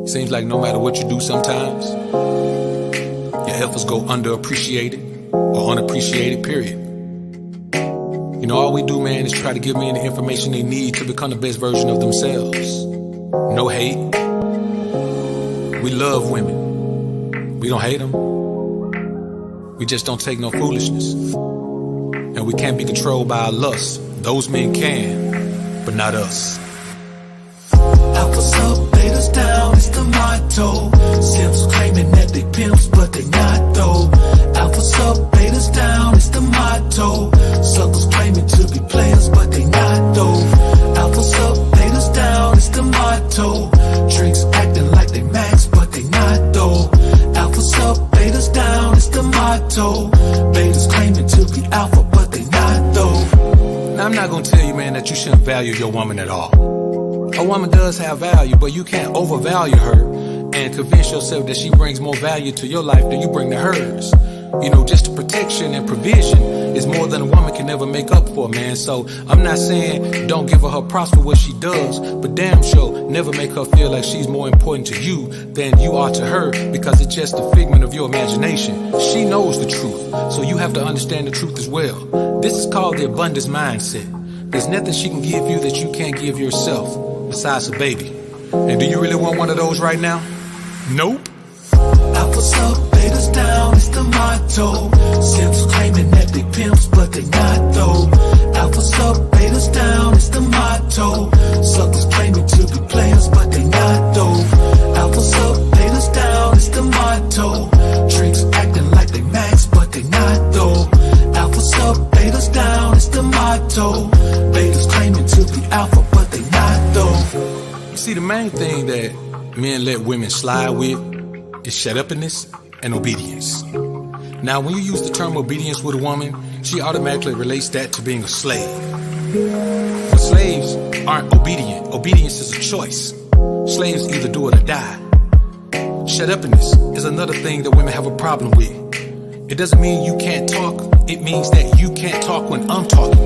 Seems like no matter what you do sometimes, your efforts go underappreciated or unappreciated, period. You know, all we do, man, is try to give men the information they need to become the best version of themselves. No hate. We love women. We don't hate them. We just don't take no foolishness. And we can't be controlled by our lust. Those men can, but not us. Alphas up, betas down, it's the motto. Simps claiming that they pimps, but they not though. Alphas up, betas down, it's the motto. Suckers claiming to be players, but they not though. Alphas up, betas down, it's the motto. Drinks acting like they max, but they not though. Alphas up, betas down, it's the motto. Betas claiming to be alpha, but they not though. Now, I'm not gonna tell you, man, that you shouldn't value your woman at all. A woman does have value, but you can't overvalue her and convince yourself that she brings more value to your life than you bring to hers. You know, just the protection and provision is more than a woman can ever make up for, man. So I'm not saying don't give her props for what she does, but damn sure never make her feel like she's more important to you than you are to her, because it's just a figment of your imagination. She knows the truth, so you have to understand the truth as well. This is called the abundance mindset. There's nothing she can give you that you can't give yourself, besides a baby. And do you really want one of those right now? Nope. Alphas up, betas down, it's the motto. Simps claiming that they pimps, but they not though. Alphas up, betas down, it's the motto. Suckers claiming to be players, but they not though. Alphas up, betas down, it's the motto. Drinks acting like they max, but they not though. Alphas up, betas down, it's the motto. Betas claiming to be alpha, but they not though. You see, the main thing that men let women slide with is shut-uppiness and obedience. Now, when you use the term obedience with a woman, she automatically relates that to being a slave. But slaves aren't obedient. Obedience is a choice. Slaves either do it or die. Shut-uppiness is another thing that women have a problem with. It doesn't mean you can't talk. It means that you can't talk when I'm talking.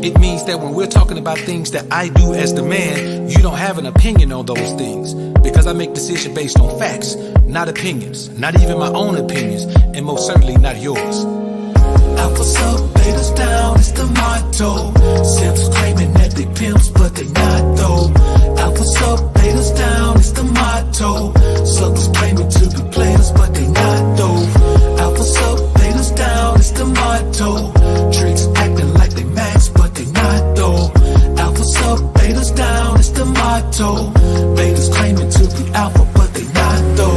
It means that when we're talking about things that I do as the man, you don't have an opinion on those things, because I make decisions based on facts, not opinions, not even my own opinions, and most certainly not yours. Alphas up, betas down, it's the motto. Simps claiming that they pimps, but they not though. Alphas up, betas down, it's the motto. Suckers claiming to be players, but they not though. Alphas up, betas down, it's the motto. Drinks acting like they max, but they not though. Alphas up, betas down, it's the motto. Betas claiming to be alpha, but they not though.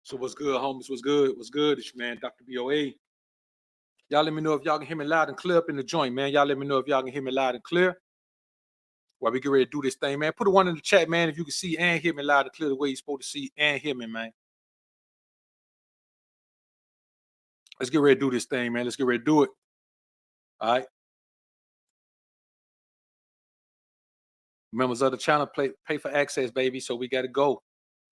So what's good, homies? What's good? What's good? It's your man, Dr. BOA. Y'all let me know if y'all can hear me loud and clear up in the joint, man. Y'all let me know if y'all can hear me loud and clear while we get ready to do this thing, man. Put a one in the chat, man, if you can see and hear me loud and clear the way you're supposed to see and hear me, man. Let's get ready to do this thing, man. Let's get ready to do it. All right. Members of the channel pay for access, baby. So we got to go.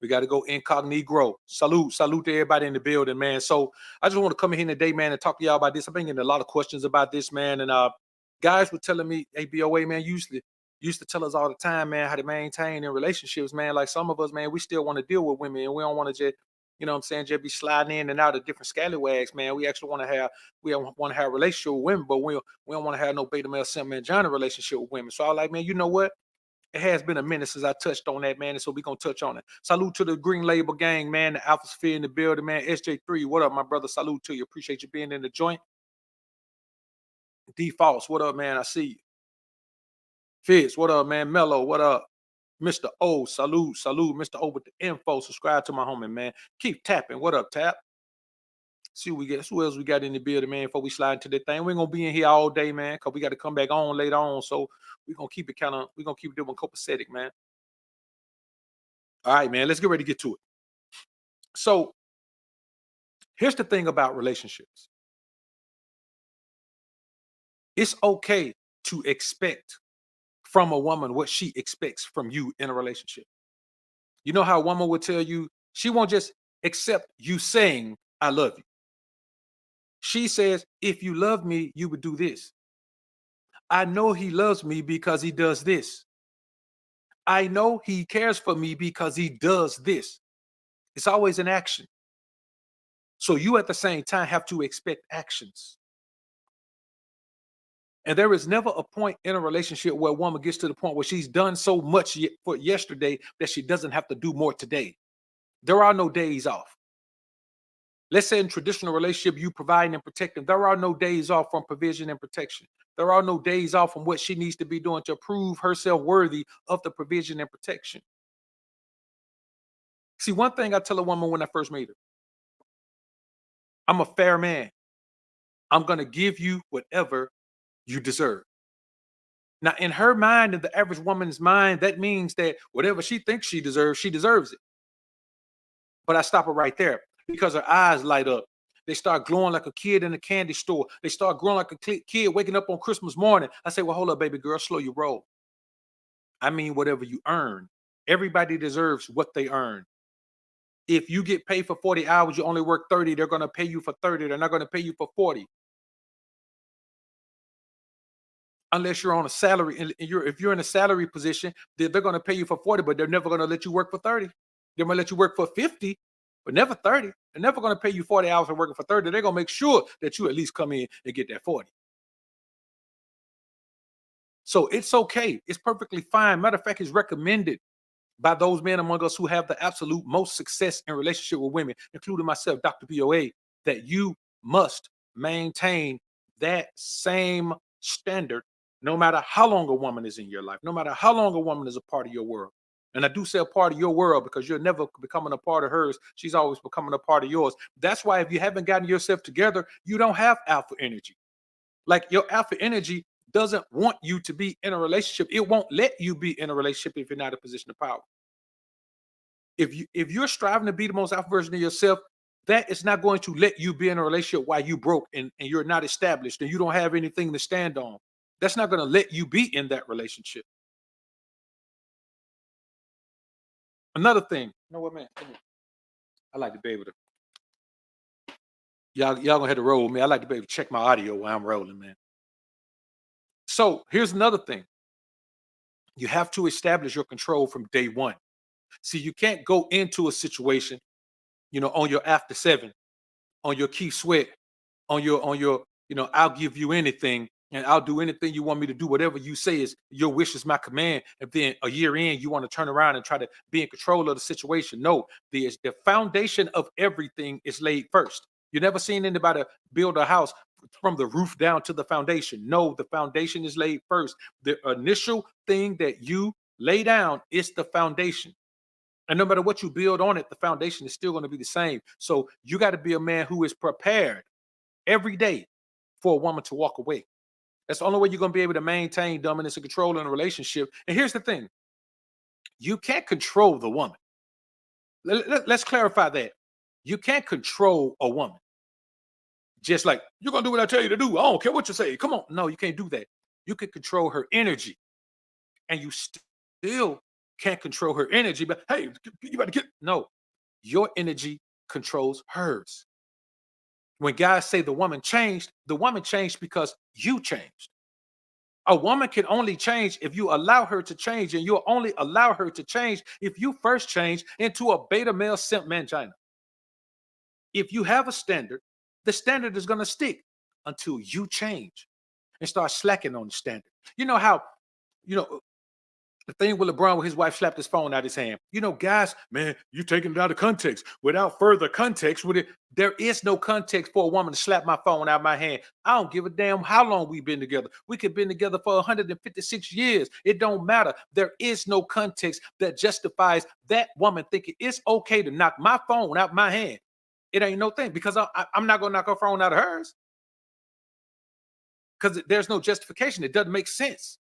We got to go incognito. Salute to everybody in the building, man. So I just want to come in here today, man, and talk to y'all about this. I've been getting a lot of questions about this, man. And guys were telling me, hey, BOA, man, used to tell us all the time, man, how to maintain in relationships, man. Like some of us, man, we still want to deal with women, and we don't want to just, you know what I'm saying, just be sliding in and out of different scallywags, man. We actually want to have a relationship with women, but we don't want to have no beta male simp mangina relationship with women. So I was like, man, you know what? It has been a minute since I touched on that, man, and so we're going to touch on it. Salute to the Green Label gang, man, the Alphasphere in the building, man. SJ3, what up, my brother? Salute to you. Appreciate you being in the joint. D-False, what up, man? I see you. Fitz, what up, man? Mello, what up? Mr. O, salute. Mr. O with the info. Subscribe to my homie, man. Keep tapping. What up, Tap? See what we get. Who else we got in the building, man? Before we slide into that thing, we ain't gonna be in here all day, man, because we got to come back on later on. So we're gonna keep it doing copacetic, man. All right, man. Let's get ready to get to it. So here's the thing about relationships. It's okay to expect from a woman what she expects from you in a relationship. You know how a woman would tell you she won't just accept you saying, I love you. She says, if you love me, you would do this. I know he loves me because he does this. I know he cares for me because he does this. It's always an action. So you at the same time have to expect actions. And there is never a point in a relationship where a woman gets to the point where she's done so much for yesterday that she doesn't have to do more today. There are no days off. Let's say in traditional relationship, you providing and protecting. There are no days off from provision and protection. There are no days off from what she needs to be doing to prove herself worthy of the provision and protection. See, one thing I tell a woman when I first meet her, I'm a fair man. I'm going to give you whatever you deserve. Now, in her mind, in the average woman's mind, that means that whatever she thinks she deserves it. But I stop her right there because her eyes light up. They start glowing like a kid in a candy store. They start growing like a kid waking up on Christmas morning. I say, well, hold up, baby girl, slow your roll. I mean, whatever you earn. Everybody deserves what they earn. If you get paid for 40 hours, you only work 30, they're going to pay you for 30. They're not going to pay you for 40. Unless you're on a salary, and if you're in a salary position, they're going to pay you for 40, but they're never going to let you work for 30. They're going to let you work for 50, but never 30. They're never going to pay you 40 hours for working for 30. They're going to make sure that you at least come in and get that 40. So it's okay. It's perfectly fine. Matter of fact, it's recommended by those men among us who have the absolute most success in relationship with women, including myself, Dr. POA, that you must maintain that same standard no matter how long a woman is in your life, no matter how long a woman is a part of your world. And I do say a part of your world because you're never becoming a part of hers. She's always becoming a part of yours. That's why if you haven't gotten yourself together, you don't have alpha energy. Like your alpha energy doesn't want you to be in a relationship. It won't let you be in a relationship if you're not in a position of power. If you're striving to be the most alpha version of yourself, that is not going to let you be in a relationship while you broke and you're not established and you don't have anything to stand on. That's not going to let you be in that relationship. Another thing, you know what, man? I like to be able to. Y'all gonna have to roll with me. I like to be able to check my audio while I'm rolling, man. So here's another thing. You have to establish your control from day one. See, you can't go into a situation, on your after 7, on your Keith Sweat, on your, I'll give you anything and I'll do anything you want me to do. Whatever you say is your wish is my command. And then a year in, you want to turn around and try to be in control of the situation. No, the foundation of everything is laid first. You never seen anybody build a house from the roof down to the foundation. No, the foundation is laid first. The initial thing that you lay down is the foundation. And no matter what you build on it, the foundation is still going to be the same. So you got to be a man who is prepared every day for a woman to walk away. That's the only way you're going to be able to maintain dominance and control in a relationship. And here's the thing. You can't control the woman. Let's clarify that. You can't control a woman. Just like, you're going to do what I tell you to do. I don't care what you say. Come on. No, you can't do that. You can control her energy. And you still can't control her energy. But hey, you better get. No, your energy controls hers. When guys say the woman changed because you changed. A woman can only change if you allow her to change, and you'll only allow her to change if you first change into a beta male simp mangina. If you have a standard, the standard is going to stick until you change and start slacking on the standard. You know how, the thing with LeBron when his wife slapped his phone out of his hand. Guys, man, you taking it out of context. Without further context, there is no context for a woman to slap my phone out of my hand. I don't give a damn how long we've been together. We could have been together for 156 years. It don't matter. There is no context that justifies that woman thinking it's okay to knock my phone out my hand. It ain't no thing because I'm not gonna knock her phone out of hers because there's no justification. It doesn't make sense.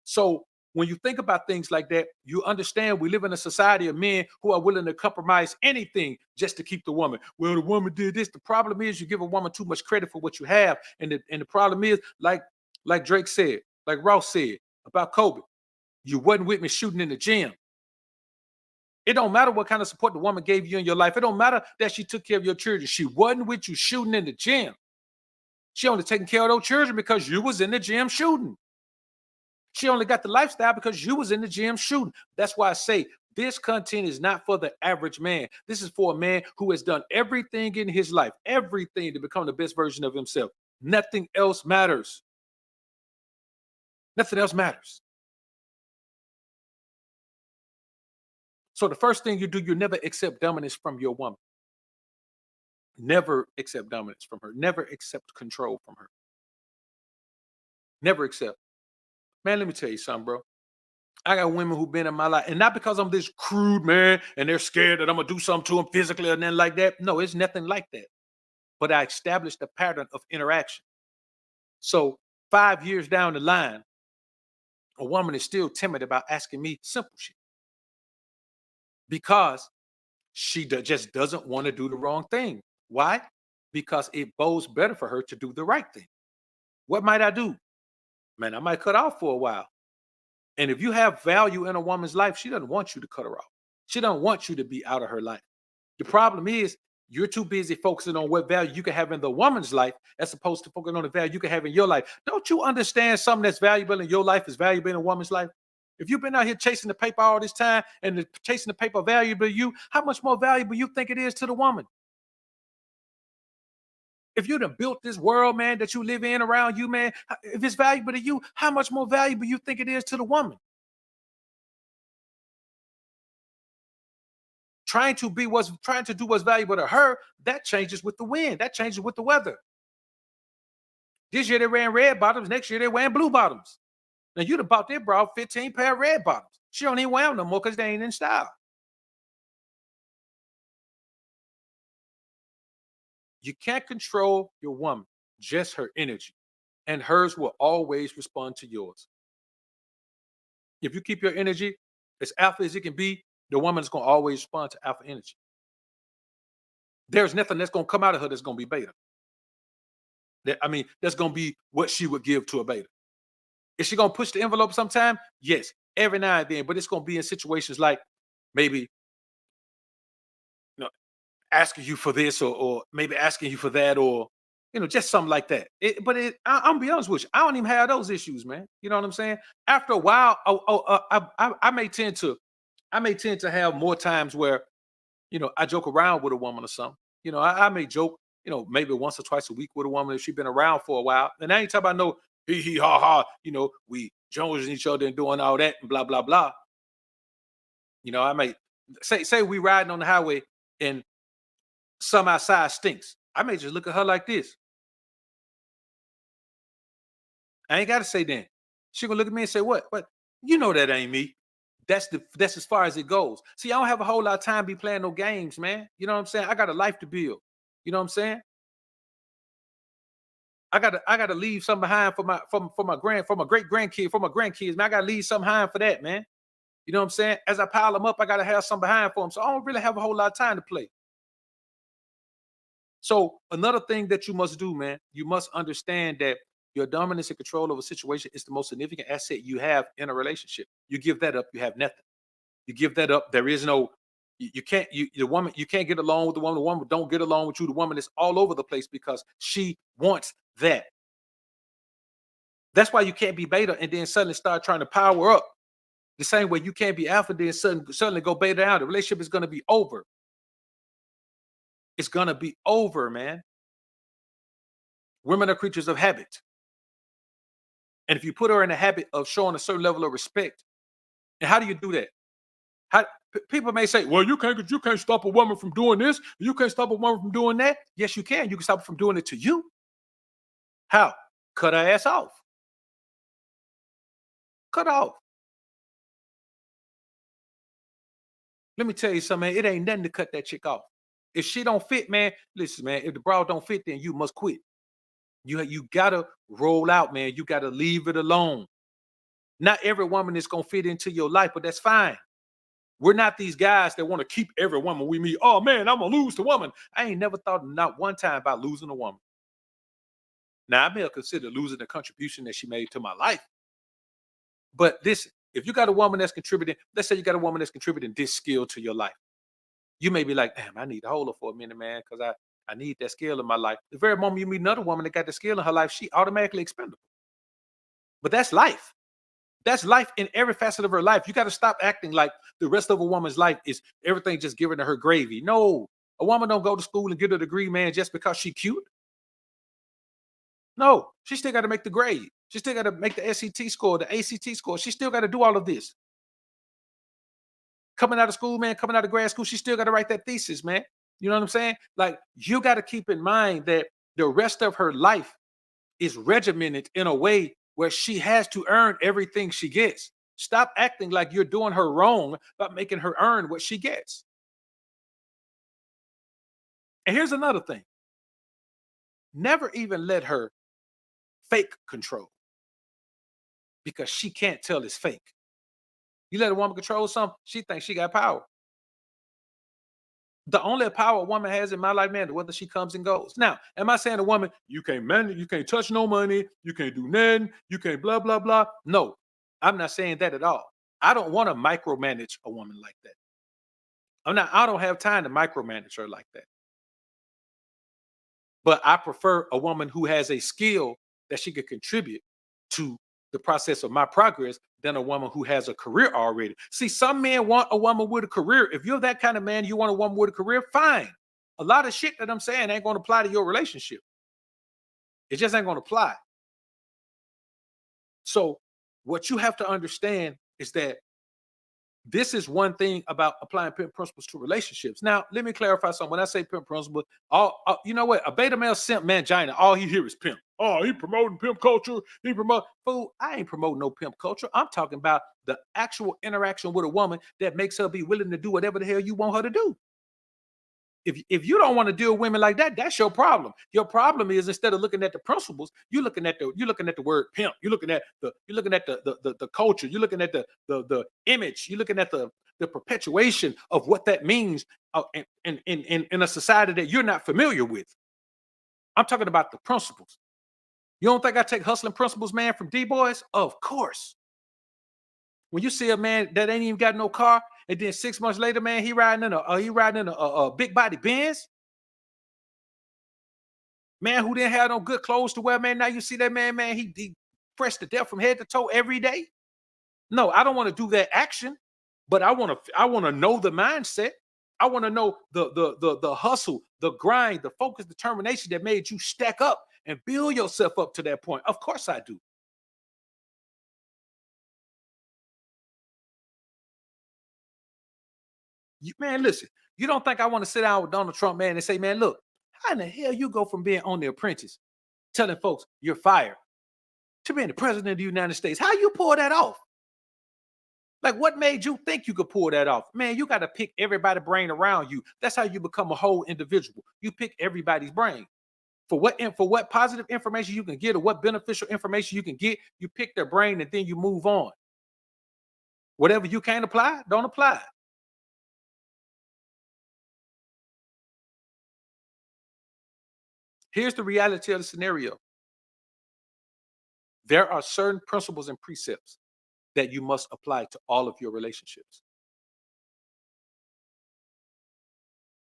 So when you think about things like that, you understand we live in a society of men who are willing to compromise anything just to keep the woman. Well, the woman did this. The problem is you give a woman too much credit for what you have, and the problem is like Drake said, like Ross said about Kobe, you wasn't with me shooting in the gym. It don't matter what kind of support the woman gave you in your life. It don't matter that she took care of your children. She wasn't with you shooting in the gym. She only taking care of those children because you was in the gym shooting. She only got the lifestyle because you was in the gym shooting. That's why I say this content is not for the average man. This is for a man who has done everything in his life, everything to become the best version of himself. Nothing else matters. Nothing else matters. So the first thing you do, you never accept dominance from your woman. Never accept dominance from her. Never accept control from her. Never accept. Man, let me tell you something, bro. I got women who've been in my life, and not because I'm this crude man and they're scared that I'm gonna do something to them physically or nothing like that. No, it's nothing like that. But I established a pattern of interaction. So 5 years down the line, a woman is still timid about asking me simple shit because she just doesn't want to do the wrong thing. Why? Because it bodes better for her to do the right thing. What might I do? Man, I might cut off for a while. And if you have value in a woman's life, she doesn't want you to cut her off. She doesn't want you to be out of her life. The problem is you're too busy focusing on what value you can have in the woman's life as opposed to focusing on the value you can have in your life. Don't you understand something that's valuable in your life is valuable in a woman's life? If you've been out here chasing the paper all this time and chasing the paper valuable to you, how much more valuable you think it is to the woman? If you done built this world, man, that you live in around you, man, if it's valuable to you, how much more valuable you think it is to the woman? Trying to do what's valuable to her, that changes with the wind, that changes with the weather. This year they ran red bottoms, next year they wearing blue bottoms. Now you'd have bought their bra 15 pair of red bottoms. She don't even wear them no more because they ain't in style. You can't control your woman, just her energy. And hers will always respond to yours. If you keep your energy as alpha as it can be, the woman is going to always respond to alpha energy. There's nothing that's going to come out of her that's going to be beta. That's going to be what she would give to a beta. Is she going to push the envelope sometime? Yes, every now and then. But it's going to be in situations like maybe asking you for this or maybe asking you for that or just something like that. I'm gonna be honest with you, I don't even have those issues, man. You know what I'm saying? After a while, I may tend to have more times where I joke around with a woman or something. I may joke, maybe once or twice a week with a woman if she's been around for a while. And I ain't talking about no hee hee ha ha. We jonesing each other and doing all that and blah blah blah. I may say we riding on the highway and some outside stinks. I may just look at her like this. I ain't got to say then. She gonna look at me and say, "What? What? You know that ain't me." That's as far as it goes. See, I don't have a whole lot of time to be playing no games, man. You know what I'm saying? I got a life to build. You know what I'm saying? I gotta leave something behind for my great grandkid, for my grandkids. Man, I gotta leave something behind for that, man. You know what I'm saying? As I pile them up, I gotta have some behind for them. So I don't really have a whole lot of time to play. So another thing that you must do, man, you must understand that your dominance and control over a situation is the most significant asset you have in a relationship. You give that up, you have nothing. You give that up, there is no. You can't. The woman, you can't get along with the woman. The woman don't get along with you. The woman is all over the place because she wants that. That's why you can't be beta and then suddenly start trying to power up. The same way you can't be alpha, then suddenly go beta down. The relationship is going to be over. It's going to be over, man. Women are creatures of habit. And if you put her in a habit of showing a certain level of respect, and how do you do that? People may say, "Well, you can't stop a woman from doing this. You can't stop a woman from doing that." Yes, you can. You can stop her from doing it to you. How? Cut her ass off. Cut her off. Let me tell you something, man. It ain't nothing to cut that chick off. If she don't fit, man, listen, man. If the bra don't fit, then you must quit. You gotta roll out, man. You gotta leave it alone. Not every woman is gonna fit into your life, but that's fine. We're not these guys that want to keep every woman we meet. Oh man, I'm gonna lose the woman. I ain't never thought not one time about losing a woman. Now I may have considered losing the contribution that she made to my life. But listen, if you got a woman that's contributing, let's say you got a woman that's contributing this skill to your life. You may be like, damn, I need to hold her for a minute, man, because I need that skill in my life. The very moment you meet another woman that got the skill in her life, she automatically expendable. But that's life. That's life in every facet of her life. You got to stop acting like the rest of a woman's life is everything just given to her gravy. No, a woman don't go to school and get a degree, man, just because she cute. No, she still got to make the grade. She still got to make the SAT score, the ACT score. She still got to do all of this. Coming out of school, man, coming out of grad school, she still got to write that thesis, man. You know what I'm saying? Like, you got to keep in mind that the rest of her life is regimented in a way where she has to earn everything she gets. Stop acting like you're doing her wrong by making her earn what she gets. And here's another thing. Never even let her fake control, because she can't tell it's fake. You let a woman control something, she thinks she got power. The only power a woman has in my life, man, is whether she comes and goes. Now, am I saying a woman, you can't manage, you can't touch no money, you can't do nothing, you can't blah, blah, blah? No, I'm not saying that at all. I don't want to micromanage a woman like that. I don't have time to micromanage her like that. But I prefer a woman who has a skill that she could contribute to the process of my progress than a woman who has a career already. See, some men want a woman with a career. If you're that kind of man, you want a woman with a career, fine. A lot of shit that I'm saying ain't going to apply to your relationship. It just ain't going to apply. So what you have to understand is that this is one thing about applying pimp principles to relationships. Now, let me clarify something. When I say pimp principle, you know what? A beta male simp mangina, all he hear is pimp. Oh, he promoting pimp culture. He promote fool. I ain't promoting no pimp culture. I'm talking about the actual interaction with a woman that makes her be willing to do whatever the hell you want her to do. If you don't want to deal with women like that, that's your problem. Your problem is, instead of looking at the principles, you're looking at the word pimp. You're looking at the culture. You're looking at the image. You're looking at the perpetuation of what that means in a society that you're not familiar with. I'm talking about the principles. You don't think I take hustling principles, man, from D-boys? Of course. When you see a man that ain't even got no car, and then 6 months later, man, he riding in a big body Benz. Man who didn't have no good clothes to wear, man. Now you see that man, he fresh to death from head to toe every day. No, I don't want to do that action, but I want to know the mindset. I want to know the hustle, the grind, the focus, determination that made you stack up and build yourself up to that point. Of course I do. Man, listen, you don't think I want to sit down with Donald Trump, man, and say, man, look, how in the hell you go from being on The Apprentice, telling folks you're fired, to being the president of the United States? How you pull that off? Like, what made you think you could pull that off? Man, you got to pick everybody's brain around you. That's how you become a whole individual. You pick everybody's brain. For what positive information you can get, or what beneficial information you can get, you pick their brain and then you move on. Whatever you can't apply, don't apply. Here's the reality of the scenario. There are certain principles and precepts that you must apply to all of your relationships.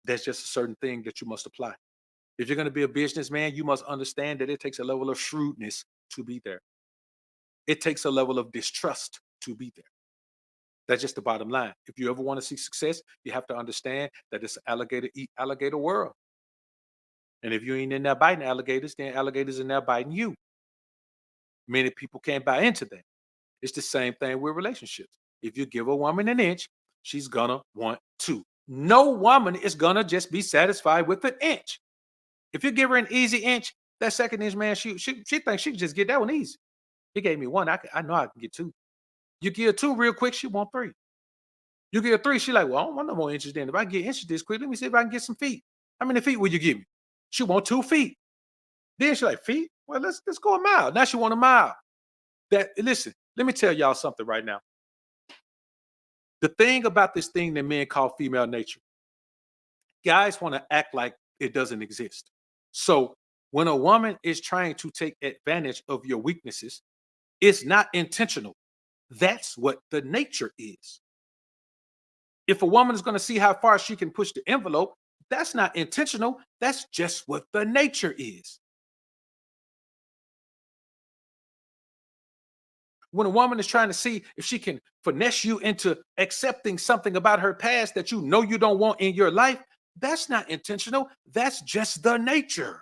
That's just a certain thing that you must apply. If you're going to be a businessman, you must understand that it takes a level of shrewdness to be there. It takes a level of distrust to be there. That's just the bottom line. If you ever want to see success, you have to understand that it's an alligator eat alligator world. And if you ain't in there biting alligators, then alligators in there biting you. Many people can't buy into that. It's the same thing with relationships. If you give a woman an inch, she's gonna want two. No woman is gonna just be satisfied with an inch. If you give her an easy inch, that second inch, man, she thinks she can just get that one easy. He gave me one. I know I can get two. You give her two real quick, she want three. You get a 3, she like, well, I don't want no more inches then. If I get inches this quick, let me see if I can get some feet. How many feet will you give me? She want 2 feet. Then she like, feet? Well, let's go a mile. Now she want a mile. Listen, let me tell y'all something right now. The thing about this thing that men call female nature, guys want to act like it doesn't exist. So when a woman is trying to take advantage of your weaknesses, it's not intentional. That's what the nature is. If a woman is going to see how far she can push the envelope, that's not intentional. That's just what the nature is. When a woman is trying to see if she can finesse you into accepting something about her past that you know you don't want in your life, that's not intentional. That's just the nature.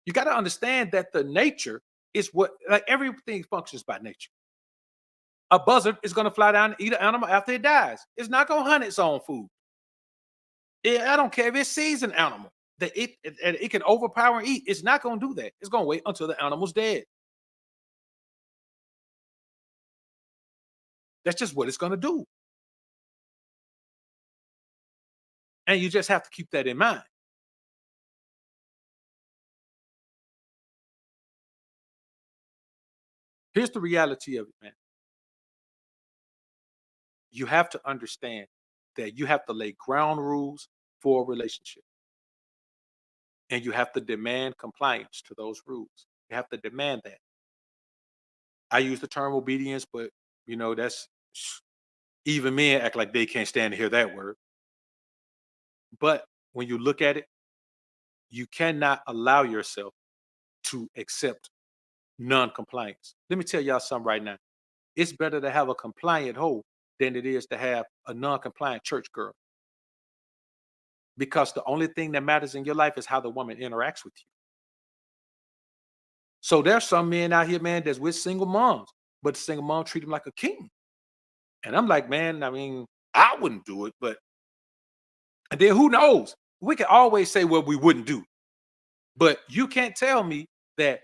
You got to understand that the nature is what, like, everything functions by nature. A buzzard is going to fly down and eat an animal after it dies. It's not going to hunt its own food. I don't care if it sees an animal that it can overpower and eat. It's not going to do that. It's going to wait until the animal's dead. That's just what it's going to do. And you just have to keep that in mind. Here's the reality of it, man. You have to understand that you have to lay ground rules for a relationship. And you have to demand compliance to those rules. You have to demand that. I use the term obedience, but that's, even men act like they can't stand to hear that word. But when you look at it, you cannot allow yourself to accept non-compliance. Let me tell y'all something right now. It's better to have a compliant hoe than it is to have a non-compliant church girl. Because the only thing that matters in your life is how the woman interacts with you. So there's some men out here, man, that's with single moms, but the single mom treat him like a king. And I'm like, man, I mean, I wouldn't do it, but and then who knows? We can always say what we wouldn't do. But you can't tell me that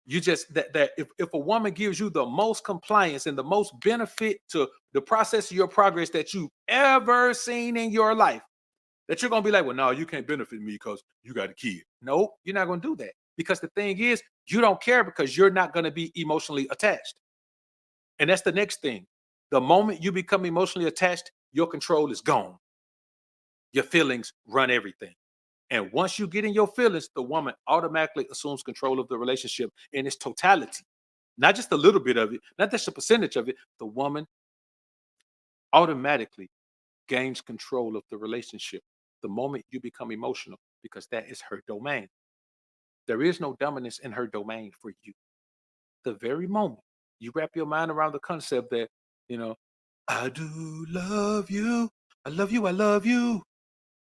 if a woman gives you the most compliance and the most benefit to the process of your progress that you've ever seen in your life, that you're gonna be like, well, no, you can't benefit me because you got a kid. No, you're not gonna do that. Because the thing is, you don't care because you're not gonna be emotionally attached. And that's the next thing. The moment you become emotionally attached, your control is gone. Your feelings run everything. And once you get in your feelings, the woman automatically assumes control of the relationship in its totality. Not just a little bit of it, not just a percentage of it. The woman automatically gains control of the relationship the moment you become emotional, because that is her domain. There is no dominance in her domain for you. The very moment you wrap your mind around the concept that, you know, I do love you, I love you, I love you,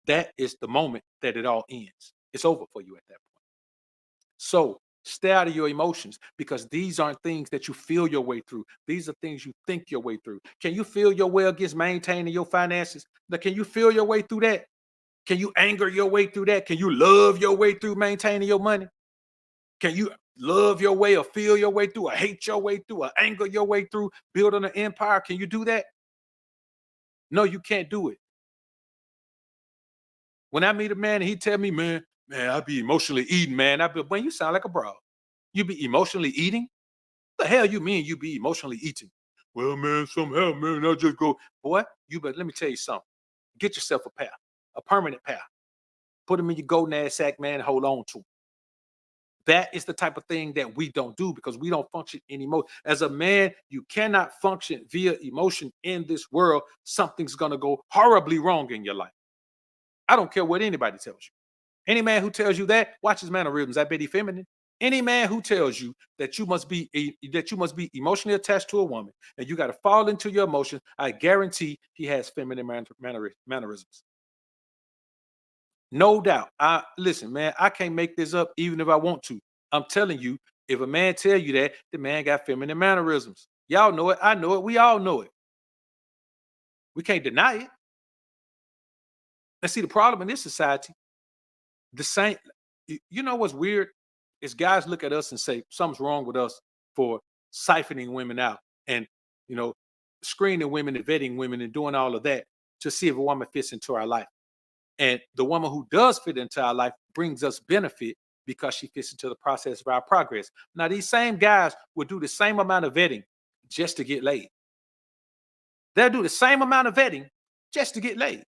that is the moment that it all ends. It's over for you at that point. So stay out of your emotions, because these aren't things that you feel your way through. These are things you think your way through. Can you feel your way against maintaining your finances? Now, can you feel your way through that? Can you anger your way through that? Can you love your way through maintaining your money? Can you love your way or feel your way through or hate your way through or anger your way through building an empire? Can you do that? No, you can't do it. When I meet a man and he tell me, man, I be emotionally eating, man. When you sound like a bro. You be emotionally eating? What the hell you mean you be emotionally eating? Well, man, somehow, man, I just go, boy, let me tell you something. Get yourself a pair, a permanent pair. Put them in your golden ass sack, man, and hold on to them. That is the type of thing that we don't do, because we don't function anymore. As a man, you cannot function via emotion in this world. Something's going to go horribly wrong in your life. I don't care what anybody tells you. Any man who tells you that, watch his mannerisms. I bet he feminine. Any man who tells you that you must be emotionally attached to a woman and you got to fall into your emotions, I guarantee he has feminine mannerisms. No doubt. Listen, man, I can't make this up even if I want to. I'm telling you, if a man tell you that, the man got feminine mannerisms. Y'all know it. I know it. We all know it. We can't deny it. And see, the problem in this society, the same, you know what's weird is guys look at us and say something's wrong with us for siphoning women out. And you know, screening women and vetting women and doing all of that to see if a woman fits into our life. And the woman who does fit into our life brings us benefit because she fits into the process of our progress. Now, these same guys will do the same amount of vetting just to get laid. They'll do the same amount of vetting just to get laid.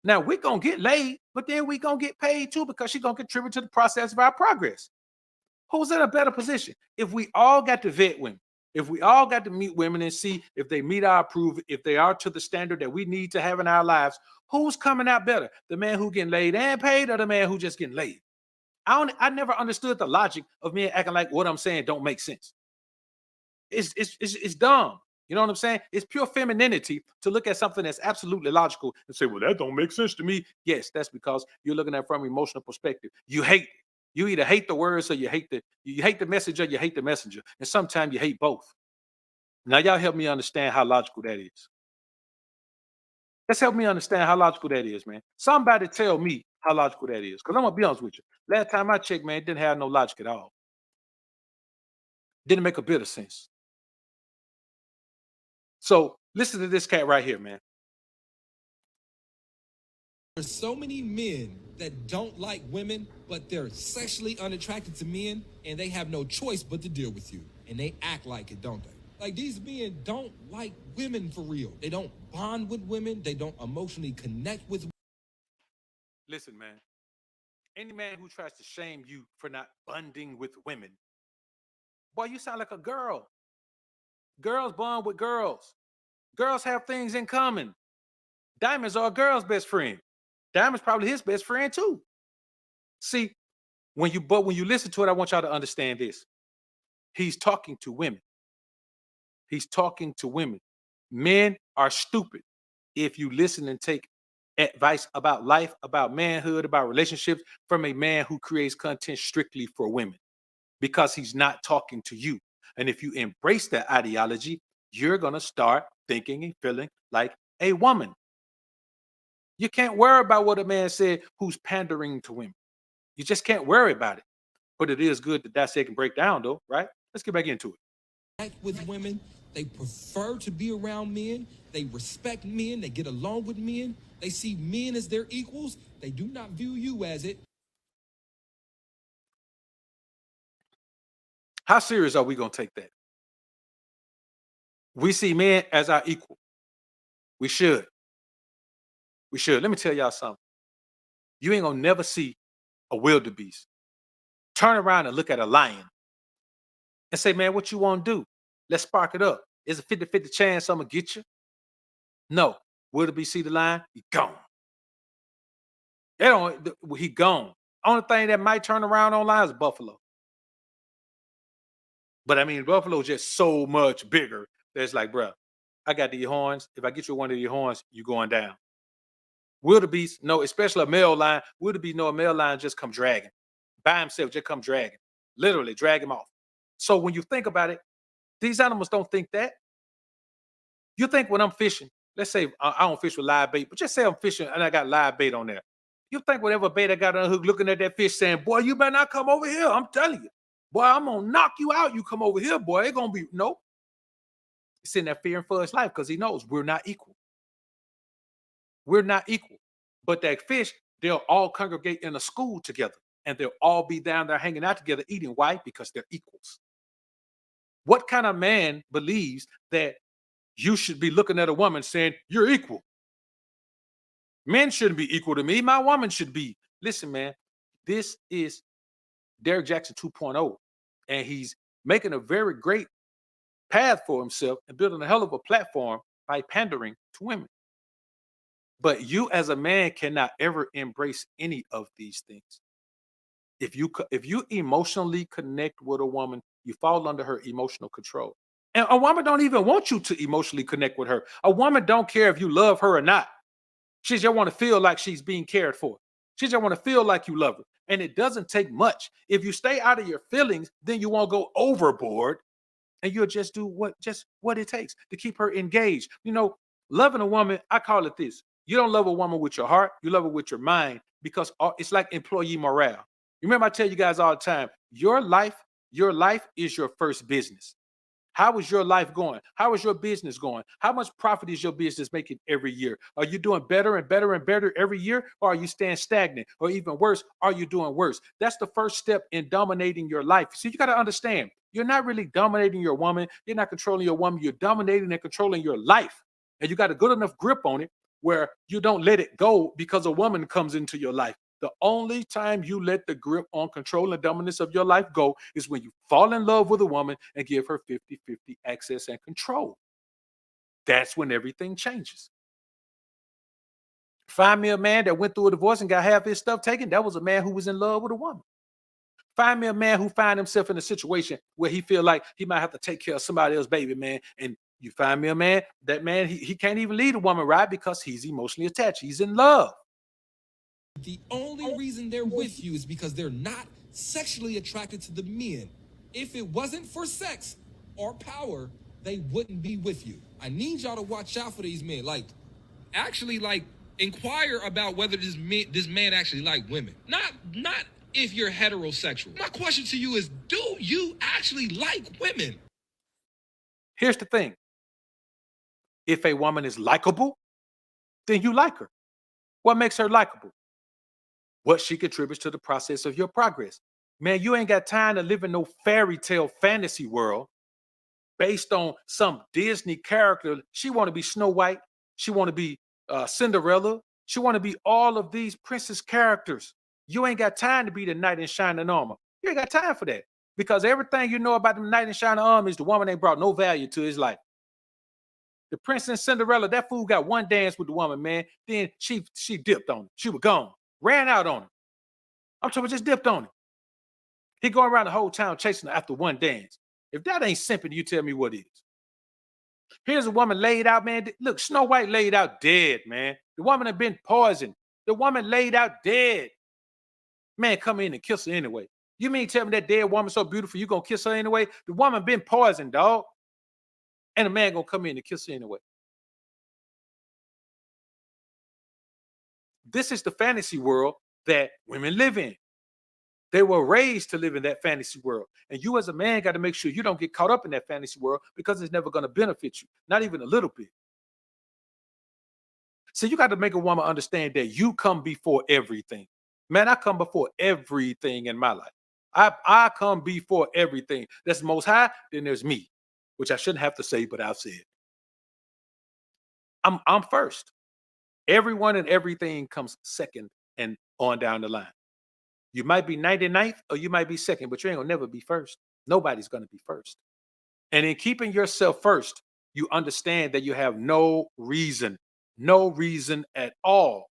Now, we're going to get laid, but then we're going to get paid too because she's going to contribute to the process of our progress. Who's in a better position? If we all got to vet women, if we all got to meet women and see if they meet our approval, if they are to the standard that we need to have in our lives, who's coming out better? The man who getting laid and paid, or the man who just getting laid? I never understood the logic of me acting like what I'm saying don't make sense. It's dumb. You know what I'm saying? It's pure femininity to look at something that's absolutely logical and say, well, that don't make sense to me. Yes, that's because you're looking at it from an emotional perspective. You hate it. You either hate the words or you hate the message or you hate the messenger. And sometimes you hate both. Now, y'all help me understand how logical that is. Let's help me understand how logical that is, man. Somebody tell me how logical that is. Because I'm going to be honest with you. Last time I checked, man, it didn't have no logic at all. Didn't make a bit of sense. So listen to this cat right here, man. There's so many men that don't like women, but they're sexually unattracted to men, and they have no choice but to deal with you. And they act like it, don't they? Like, these men don't like women for real. They don't bond with women. They don't emotionally connect with. Listen, man. Any man who tries to shame you for not bonding with women, boy, you sound like a girl. Girls bond with girls. Girls have things in common. Diamond's our girl's best friend. Diamond's probably his best friend too. See, when you listen to it, I want y'all to understand this. He's talking to women. He's talking to women. Men are stupid if you listen and take advice about life, about manhood, about relationships from a man who creates content strictly for women, because he's not talking to you. And if you embrace that ideology, you're going to start thinking and feeling like a woman. You can't worry about what a man said who's pandering to women. You just can't worry about it. But it is good to dissect and break down, though, right? Let's get back into it. Act with women. They prefer to be around men. They respect men. They get along with men. They see men as their equals. They do not view you as it. How serious are we going to take that? We see men as our equal. We should. We should. Let me tell y'all something. You ain't going to never see a wildebeest turn around and look at a lion and say, man, what you want to do? Let's spark it up. It's a 50-50 chance I'm going to get you. No. Wildebeest see the lion, he gone. He gone. Only thing that might turn around online is buffalo. But I mean, buffalo's just so much bigger that it's like, bro, I got these horns. If I get you one of these horns, you're going down. Wildebeest, no, especially a male lion. Wildebeest, no, a male lion just come dragging. By himself, just come dragging. Literally drag him off. So when you think about it, these animals don't think that. You think when I'm fishing, let's say I don't fish with live bait, but just say I'm fishing and I got live bait on there. You think whatever bait I got on the hook looking at that fish saying, boy, you better not come over here. I'm telling you. Boy, I'm going to knock you out. You come over here, boy. It's going to be, no. He's in that fearing for his life because he knows we're not equal. We're not equal. But that fish, they'll all congregate in a school together and they'll all be down there hanging out together eating. Why? Because they're equals. What kind of man believes that you should be looking at a woman saying, you're equal? Men shouldn't be equal to me. My woman should be. Listen, man, this is Derrick Jackson 2.0, and he's making a very great path for himself and building a hell of a platform by pandering to women. But you as a man cannot ever embrace any of these things. If you emotionally connect with a woman, you fall under her emotional control. And a woman don't even want you to emotionally connect with her. A woman don't care if you love her or not. She just want to feel like she's being cared for. She just want to feel like you love her. And it doesn't take much. If you stay out of your feelings, then you won't go overboard and you'll just do what it takes to keep her engaged. You know, loving a woman, I call it this. You don't love a woman with your heart. You love her with your mind, because it's like employee morale. You remember I tell you guys all the time, your life is your first business. How is your life going? How is your business going? How much profit is your business making every year? Are you doing better and better and better every year? Or are you staying stagnant? Or even worse, are you doing worse? That's the first step in dominating your life. See, you got to understand, you're not really dominating your woman. You're not controlling your woman. You're dominating and controlling your life. And you got a good enough grip on it where you don't let it go because a woman comes into your life. The only time you let the grip on control and dominance of your life go is when you fall in love with a woman and give her 50-50 access and control. That's when everything changes. Find me a man that went through a divorce and got half his stuff taken. That was a man who was in love with a woman. Find me a man who find himself in a situation where he feel like he might have to take care of somebody else's baby, man. And you find me a man, that man, he can't even lead a woman, right? Because he's emotionally attached. He's in love. The only reason they're with you is because they're not sexually attracted to the men. If it wasn't for sex or power, they wouldn't be with you. I need y'all to watch out for these men. Actually, inquire about whether this man actually like women. Not if you're heterosexual. My question to you is, do you actually like women? Here's the thing. If a woman is likable, then you like her. What makes her likable? What she contributes to the process of your progress. Man, you ain't got time to live in no fairy tale fantasy world based on some Disney character. She want to be Snow White. She want to be Cinderella. She want to be all of these princess characters. You ain't got time to be the knight in shining armor. You ain't got time for that. Because everything you know about the knight in shining armor is the woman ain't brought no value to his life. The princess Cinderella, that fool got one dance with the woman, man. Then she dipped on him. She was gone. Ran out on him. I'm talking about just dipped on him. He going around the whole town chasing her after one dance. If that ain't simping, you tell me what is. Here's a woman laid out, man. Look, Snow White laid out dead, man. The woman had been poisoned. The woman laid out dead. Man, come in and kiss her anyway. You mean tell me that dead woman so beautiful, you gonna kiss her anyway? The woman been poisoned, dog. And a man gonna come in and kiss her anyway. This is the fantasy world that women live in. They were raised to live in that fantasy world. And you as a man got to make sure you don't get caught up in that fantasy world because it's never going to benefit you, not even a little bit. So you got to make a woman understand that you come before everything. Man, I come before everything in my life. I come before everything. That's the most high, then there's me, which I shouldn't have to say, but I've said. I'm first. Everyone and everything comes second and on down the line. You might be 99th or you might be second, but you ain't gonna never be first. Nobody's gonna be first. And in keeping yourself first, you understand that you have no reason at all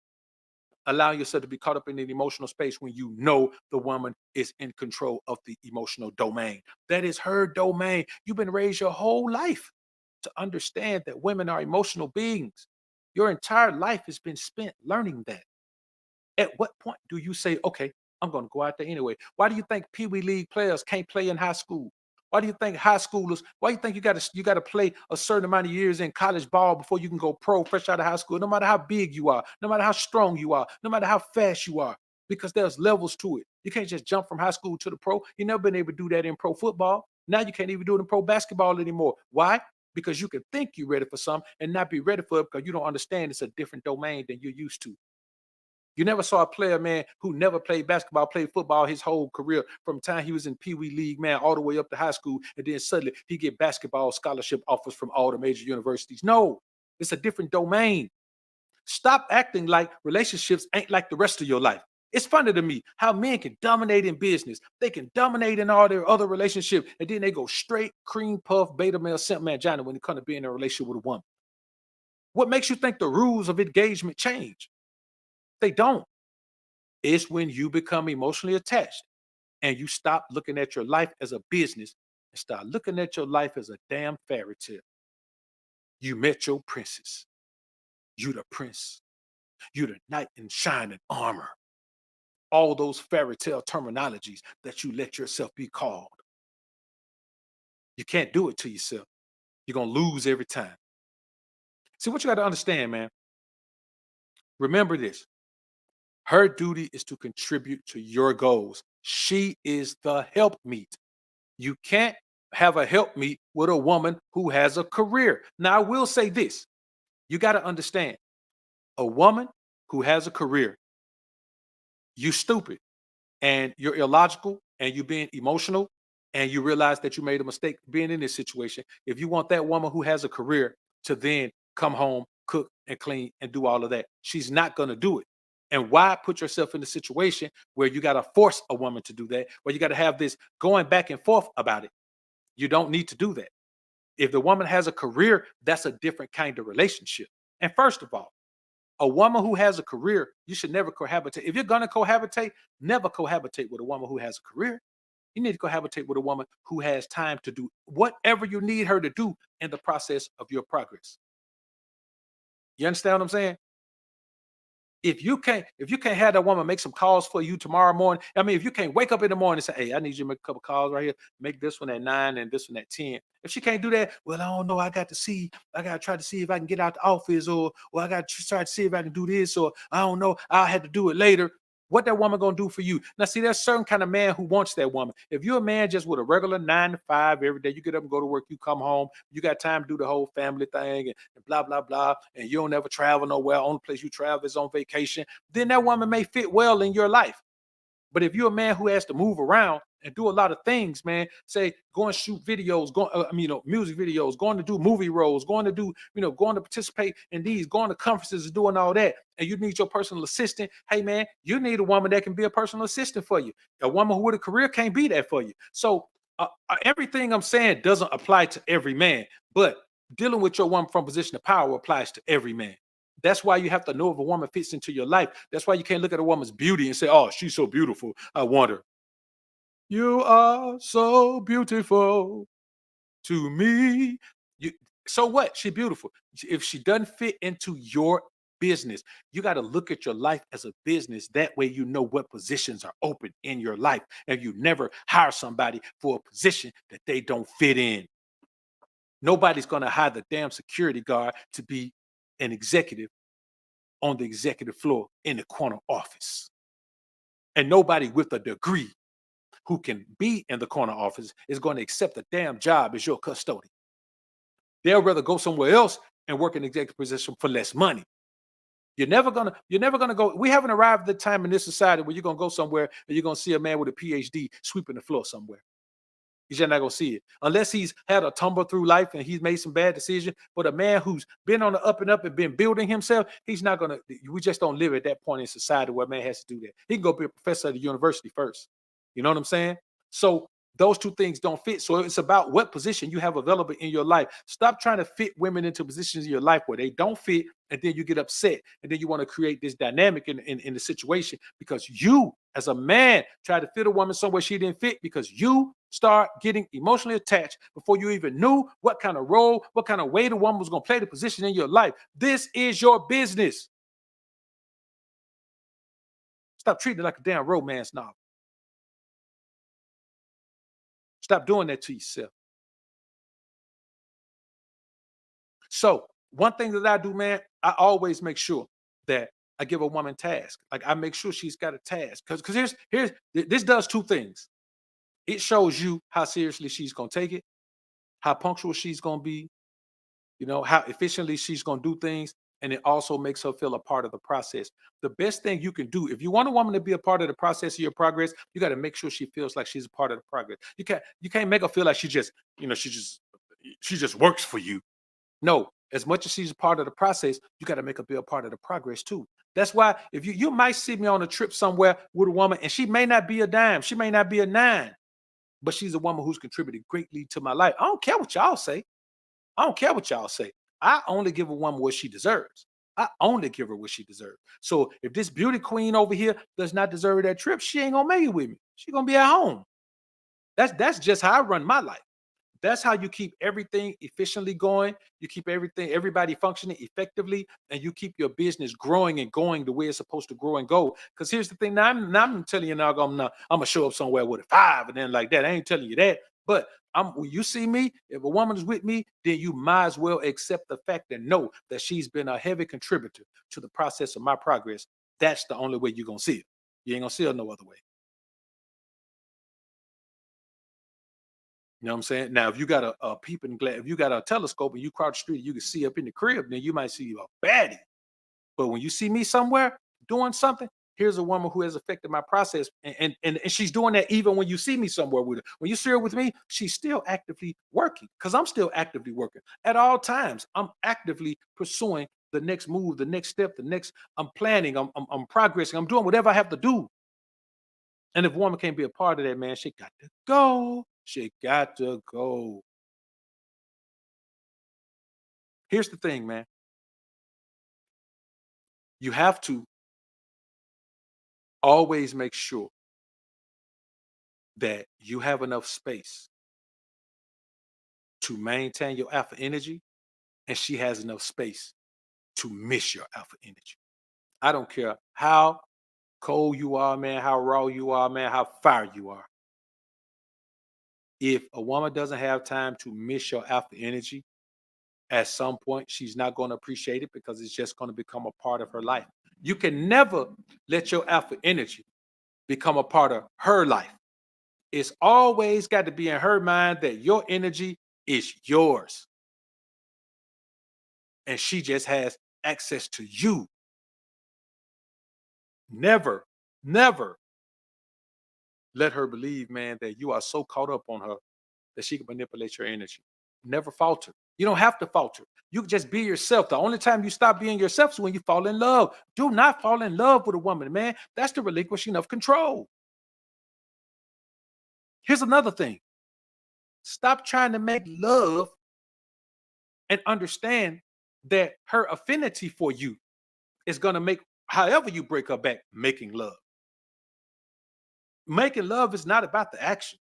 allowing yourself to be caught up in an emotional space when you know the woman is in control of the emotional domain. That is her domain. You've been raised your whole life to understand that women are emotional beings. Your entire life has been spent learning that. At what point do you say, okay, I'm going to go out there anyway? Why do you think Pee Wee League players can't play in high school? Why do you think high schoolers, why do you think you got to play a certain amount of years in college ball before you can go pro fresh out of high school? No matter how big you are, no matter how strong you are, no matter how fast you are, because there's levels to it. You can't just jump from high school to the pro. You've never been able to do that in pro football. Now you can't even do it in pro basketball anymore. Why? Because you can think you're ready for something and not be ready for it because you don't understand it's a different domain than you're used to. You never saw a player, man, who never played basketball, played football his whole career from the time he was in Pee Wee League, man, all the way up to high school. And then suddenly he get basketball scholarship offers from all the major universities. No, it's a different domain. Stop acting like relationships ain't like the rest of your life. It's funny to me how men can dominate in business. They can dominate in all their other relationships. And then they go straight cream puff, beta male, simp mangina when it comes to being in a relationship with a woman. What makes you think the rules of engagement change? They don't. It's when you become emotionally attached and you stop looking at your life as a business and start looking at your life as a damn fairy tale. You met your princess. You the prince. You the knight in shining armor. All those fairy tale terminologies that you let yourself be called. You can't do it to yourself. You're going to lose every time. See, what you got to understand, man. Remember this. Her duty is to contribute to your goals. She is the helpmeet. You can't have a help me with a woman who has a career. Now, I will say this. You got to understand, a woman who has a career, you stupid and you're illogical and you're being emotional and you realize that you made a mistake being in this situation. If you want that woman who has a career to then come home, cook and clean and do all of that, she's not going to do it. And why put yourself in a situation where you got to force a woman to do that, where you got to have this going back and forth about it? You don't need to do that. If the woman has a career, that's a different kind of relationship. And first of all, a woman who has a career, you should never cohabitate. If you're going to cohabitate, never cohabitate with a woman who has a career. You need to cohabitate with a woman who has time to do whatever you need her to do in the process of your progress. You understand what I'm saying? If you can't have that woman make some calls for you tomorrow morning, I mean, if you can't wake up in the morning and say, hey, I need you to make a couple calls right here, make this one at 9 and this one at 10. If she can't do that, well, I don't know. I got to try to see if I can get out the office, or I got to try to see if I can do this, or I don't know, I'll have to do it later. What that woman gonna do for you? Now, see, there's certain kind of man who wants that woman. If you're a man just with a regular 9 to 5 every day, you get up and go to work, you come home, you got time to do the whole family thing and blah, blah, blah, and you don't ever travel nowhere. Only place you travel is on vacation, then that woman may fit well in your life. But if you're a man who has to move around and do a lot of things, man, say go and shoot videos, music videos, going to do movie roles, going to participate in these, going to conferences, doing all that, and you need your personal assistant. Hey, man, you need a woman that can be a personal assistant for you. A woman with a career can't be that for you. So everything I'm saying doesn't apply to every man, but dealing with your woman from a position of power applies to every man. That's why you have to know if a woman fits into your life. That's why you can't look at a woman's beauty and say, oh, she's so beautiful, I want her. You are so beautiful to me. So what? She's beautiful. If she doesn't fit into your business, you got to look at your life as a business. That way you know what positions are open in your life. And you never hire somebody for a position that they don't fit in. Nobody's going to hire the damn security guard to be an executive on the executive floor in the corner office. And nobody with a degree who can be in the corner office is going to accept a damn job as your custodian. They'll rather go somewhere else and work in executive position for less money. You're never gonna go. We haven't arrived at the time in this society where you're gonna go somewhere and you're gonna see a man with a PhD sweeping the floor somewhere. You're just not gonna see it unless he's had a tumble through life and he's made some bad decisions. But a man who's been on the up and up and been building himself, he's not gonna. We just don't live at that point in society where a man has to do that. He can go be a professor at the university first. You know what I'm saying? So those two things don't fit. So it's about what position you have available in your life. Stop trying to fit women into positions in your life where they don't fit, and then you get upset, and then you want to create this dynamic in the situation because you, as a man, try to fit a woman somewhere she didn't fit because you start getting emotionally attached before you even knew what kind of role, what kind of way the woman was going to play the position in your life. This is your business. Stop treating it like a damn romance novel. Stop doing that to yourself. So one thing that I do, man, I always make sure that I give a woman task. Like I make sure she's got a task. Because this does two things. It shows you how seriously she's gonna take it, how punctual she's gonna be, how efficiently she's gonna do things, and it also makes her feel a part of the process. The best thing you can do, if you want a woman to be a part of the process of your progress, you got to make sure she feels like she's a part of the progress. You can't make her feel like she just works for you. No, as much as she's a part of the process, you got to make her be a part of the progress too. That's why if you might see me on a trip somewhere with a woman, and she may not be a dime, she may not be a nine, but she's a woman who's contributed greatly to my life. I don't care what y'all say. I don't care what y'all say. I only give a woman what she deserves. I only give her what she deserves. So if this beauty queen over here does not deserve that trip, she ain't gonna make it with me. She gonna be at home. That's just how I run my life. That's how you keep everything efficiently going. You keep everybody functioning effectively, and you keep your business growing and going the way it's supposed to grow and go. Because here's the thing: now I'm telling you now, I'm gonna show up somewhere with a 5 and then like that. I ain't telling you that, but when you see me, if a woman is with me, then you might as well accept the fact and know that she's been a heavy contributor to the process of my progress. That's the only way you're gonna see it. You ain't gonna see it no other way. You know what I'm saying? Now, if you got a peeping glass, if you got a telescope and you cross the street, you can see up in the crib, then you might see a baddie. But when you see me somewhere doing something, here's a woman who has affected my process. And she's doing that even when you see me somewhere with her. When you see her with me, she's still actively working because I'm still actively working. At all times, I'm actively pursuing the next move, the next step, I'm planning, I'm progressing, I'm doing whatever I have to do. And if a woman can't be a part of that, man, she got to go. She got to go. Here's the thing, man. You have to always make sure that you have enough space to maintain your alpha energy, and she has enough space to miss your alpha energy. I don't care how cold you are, man, how raw you are, man, how fire you are. If a woman doesn't have time to miss your alpha energy, at some point, she's not going to appreciate it because it's just going to become a part of her life. You can never let your alpha energy become a part of her life. It's always got to be in her mind that your energy is yours. And she just has access to you. Never, never let her believe, man, that you are so caught up on her that she can manipulate your energy. Never falter. You don't have to falter. You can just be yourself. The only time you stop being yourself is when you fall in love. Do not fall in love with a woman, man. That's the relinquishing of control. Here's another thing. Stop trying to make love and understand that her affinity for you is going to make, however you break her back, making love. Making love is not about the action.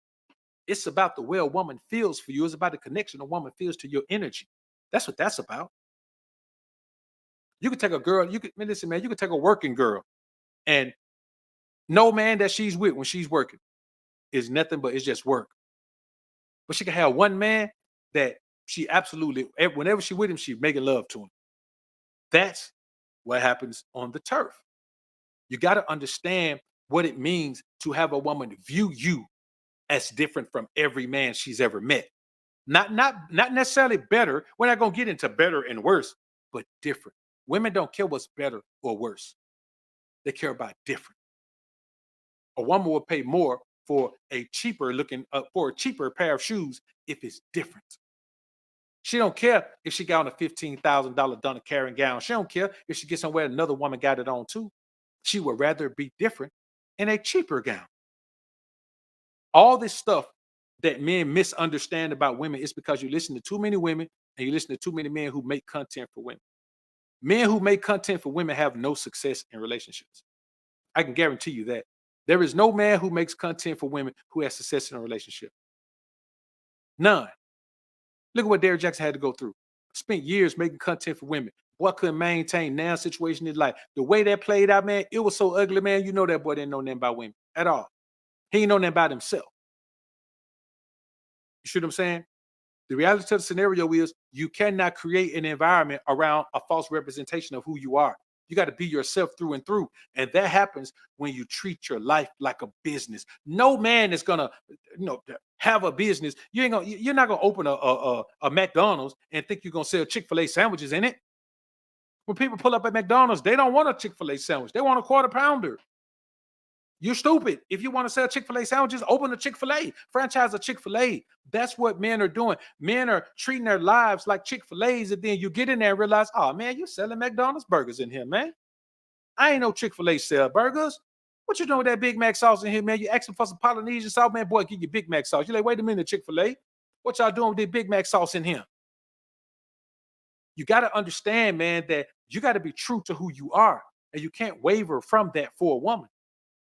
It's about the way a woman feels for you. It's about the connection a woman feels to your energy. That's what that's about. You can take a girl, listen, man, you can take a working girl and no man that she's with when she's working is nothing but it's just work. But she can have one man that she absolutely, whenever she with him, she's making love to him. That's what happens on the turf. You got to understand what it means to have a woman view you as different from every man she's ever met. Not necessarily better. We're not going to get into better and worse, but different. Women don't care what's better or worse. They care about different. A woman will pay more for a cheaper pair of shoes if it's different. She don't care if she got on a $15,000 Donna Karan gown. She don't care if she gets somewhere another woman got it on too. She would rather be different in a cheaper gown. All this stuff that men misunderstand about women is because you listen to too many women and you listen to too many men who make content for women. Men who make content for women have no success in relationships. I can guarantee you that. There is no man who makes content for women who has success in a relationship. None. Look at what Derrick Jackson had to go through. Spent years making content for women. Boy couldn't maintain now situation in his life. The way that played out, man, it was so ugly, man. You know that boy didn't know nothing about women at all. He didn't know nothing about himself. You see what I'm saying? The reality of the scenario is you cannot create an environment around a false representation of who you are. You got to be yourself through and through. And that happens when you treat your life like a business. No man is gonna, have a business. You're not gonna open a McDonald's and think you're gonna sell Chick-fil-A sandwiches in it. When people pull up at McDonald's, they don't want a Chick-fil-A sandwich. They want a quarter pounder. You're stupid. If you want to sell Chick-fil-A sandwiches, open a Chick-fil-A, franchise a Chick-fil-A. That's what men are doing. Men are treating their lives like Chick-fil-A's, and then you get in there and realize, oh man, you're selling McDonald's burgers in here, man. I ain't no Chick-fil-A sell burgers. What you doing with that Big Mac sauce in here, man? You asking for some Polynesian sauce, man? Boy, give you Big Mac sauce. You're like, wait a minute, Chick-fil-A. What y'all doing with the Big Mac sauce in here? You got to understand, man, that you got to be true to who you are, and you can't waver from that for a woman.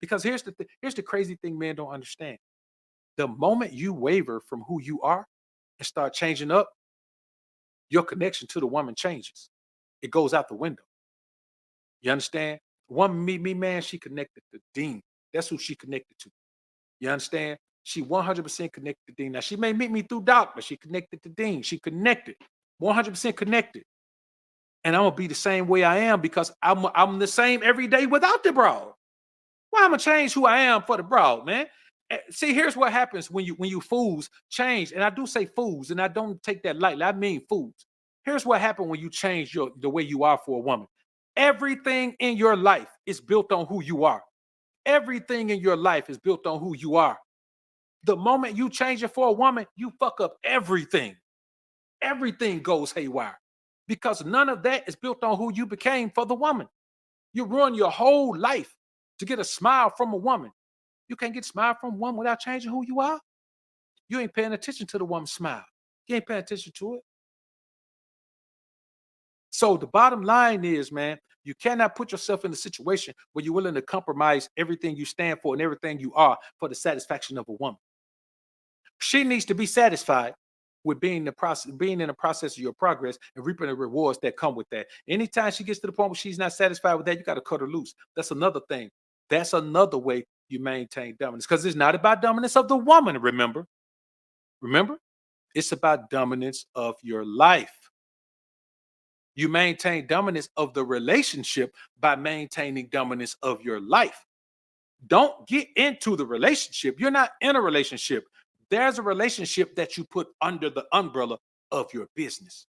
Because here's the crazy thing men don't understand. The moment you waver from who you are and start changing up, your connection to the woman changes. It goes out the window. You understand? Woman meet me, man, she connected to Dean. That's who she connected to. You understand? She 100% connected to Dean. Now, she may meet me through Doc, but she connected to Dean. She connected. 100% connected. And I'm going to be the same way I am because I'm the same every day without the broad. Why I'm gonna change who I am for the broad, man? See, here's what happens when you fools change, and I do say fools, and I don't take that lightly. I mean fools. Here's what happened when you change the way you are for a woman. Everything in your life is built on who you are. Everything in your life is built on who you are. The moment you change it for a woman, you fuck up everything. Everything goes haywire because none of that is built on who you became for the woman. You ruin your whole life to get a smile from a woman. You can't get a smile from a woman without changing who you are. You ain't paying attention to the woman's smile. You ain't paying attention to it. So the bottom line is, man, you cannot put yourself in a situation where you're willing to compromise everything you stand for and everything you are for the satisfaction of a woman. She needs to be satisfied with being in the process of your progress and reaping the rewards that come with that. Anytime she gets to the point where she's not satisfied with that, you got to cut her loose. That's another thing. That's another way you maintain dominance because it's not about dominance of the woman. Remember, it's about dominance of your life. You maintain dominance of the relationship by maintaining dominance of your life. Don't get into the relationship. You're not in a relationship. There's a relationship that you put under the umbrella of your business.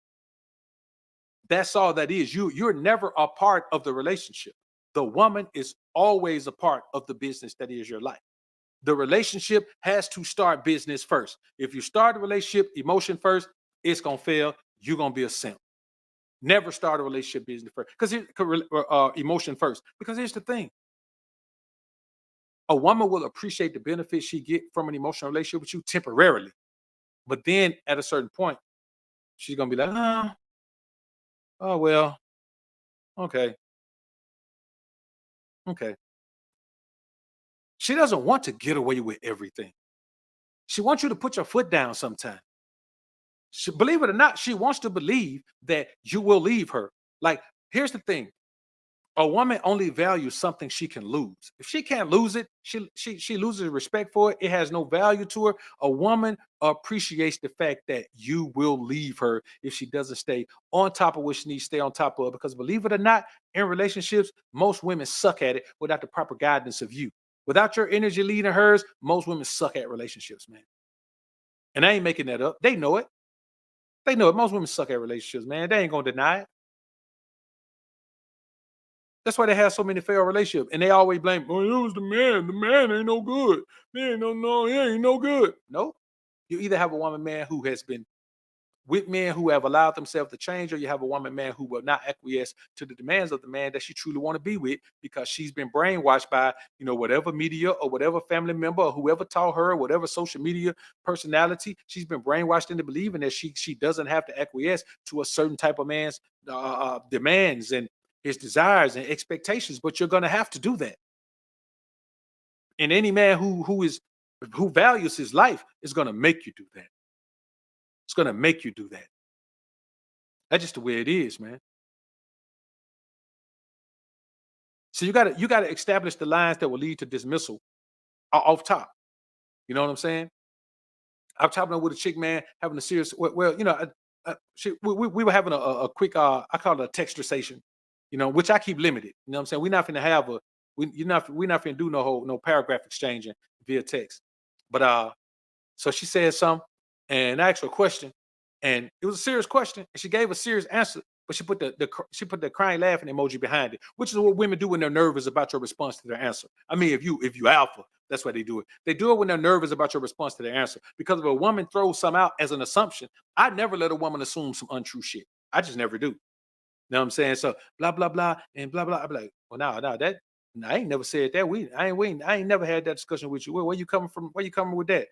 That's all that is. You're never a part of the relationship. The woman is always a part of the business that is your life. The relationship has to start business first. If you start a relationship emotion first, it's gonna fail. You're gonna be a simp. Never start a relationship business first because emotion first. Because here's the thing: a woman will appreciate the benefits she get from an emotional relationship with you temporarily, but then at a certain point, she's gonna be like, oh well, okay, okay. She doesn't want to get away with everything. She wants you to put your foot down sometime. Believe it or not, she wants to believe that you will leave her. Like, here's the thing: a woman only values something she can lose. If she can't lose it, she loses respect for it. It has no value to her. A woman appreciates the fact that you will leave her if she doesn't stay on top of what she needs to stay on top of. Because believe it or not, in relationships, most women suck at it without the proper guidance of you. Without your energy leading hers, most women suck at relationships, man. And I ain't making that up. They know it. They know it. Most women suck at relationships, man. They ain't gonna deny it. That's why they have so many failed relationships. And they always blame, oh, it was the man. The man ain't no good. Man, no, he ain't no good. No. You either have a woman, man, who has been with men who have allowed themselves to change, or you have a woman, man, who will not acquiesce to the demands of the man that she truly want to be with because she's been brainwashed by, whatever media or whatever family member or whoever taught her, whatever social media personality. She's been brainwashed into believing that she doesn't have to acquiesce to a certain type of man's demands and his desires and expectations, but you're going to have to do that. And any man who values his life is going to make you do that. It's going to make you do that. That's just the way it is, man. So you got to establish the lines that will lead to dismissal off top. You know what I'm saying? I'm chopping up with a chick, man, having a serious. Well, we were having a quick. I call it a texturization. Which I keep limited. You know what I'm saying? We're not finna have we're not finna do no paragraph exchanging via text. But so she said something, and I asked her a question, and it was a serious question, and she gave a serious answer, but she put the crying laughing emoji behind it, which is what women do when they're nervous about your response to their answer. I mean, if you alpha, that's why they do it. They do it when they're nervous about your response to their answer. Because if a woman throws some out as an assumption, I never let a woman assume some untrue shit. I just never do. Know what I'm saying? So blah blah blah and blah blah. I'm like, well, no, I ain't never said that. I ain't never had that discussion with you. Where you coming from? Where you coming with that?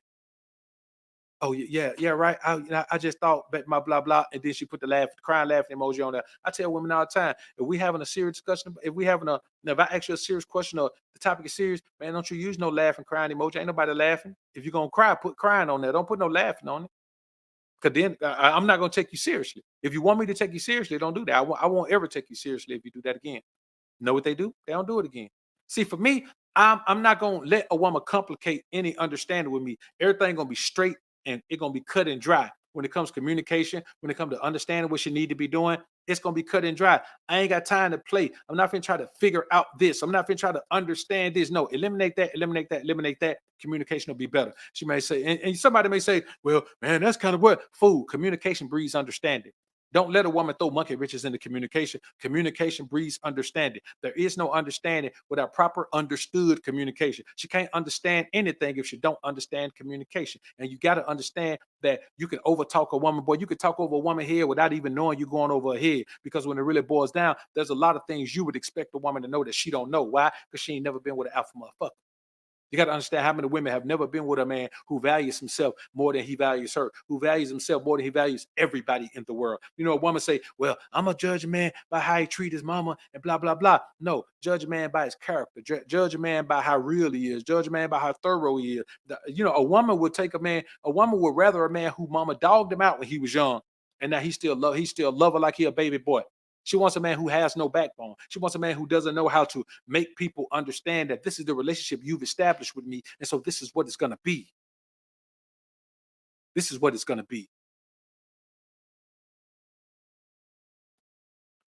Oh yeah, right. I just thought, but my blah blah, and then she put the crying laughing emoji on there. I tell women all the time, if we having a serious discussion, if I ask you a serious question or the topic is serious, man, don't you use no laughing crying emoji. Ain't nobody laughing. If you're gonna cry, put crying on there. Don't put no laughing on it. Because then I'm not going to take you seriously. If you want me to take you seriously, don't do that. I won't ever take you seriously if you do that again. Know what they do? They don't do it again. See, for me, I'm not going to let a woman complicate any understanding with me. Everything going to be straight and it's going to be cut and dry. when it comes to communication, when it comes to understanding what you need to be doing, it's gonna be cut and dry. I ain't got time to play. I'm not gonna try to figure out this. I'm not gonna try to understand this. No, eliminate that, eliminate that, eliminate that. Communication will be better. She may say, and somebody may say, well, man, that's kind of what fool. Communication breeds understanding. Don't let a woman throw monkey wrenches into communication. Communication breeds understanding. There is no understanding without proper understood communication. She can't understand anything if she don't understand communication. And you got to understand that you can overtalk a woman, boy. You can talk over a woman here without even knowing you're going over her head. Because when it really boils down, there's a lot of things you would expect a woman to know that she don't know. Why? Because she ain't never been with an alpha motherfucker. You got to understand how many women have never been with a man who values himself more than he values her, who values himself more than he values everybody in the world. You know, a woman say, well, I'm going to judge a man by how he treat his mama and blah, blah, blah. No, judge a man by his character. Judge a man by how real he is. Judge a man by how thorough he is. You know, a woman would rather a man who mama dogged him out when he was young. And now he still love her like he a baby boy. She wants a man who has no backbone. She wants a man who doesn't know how to make people understand that this is the relationship you've established with me. And so this is what it's going to be. This is what it's going to be.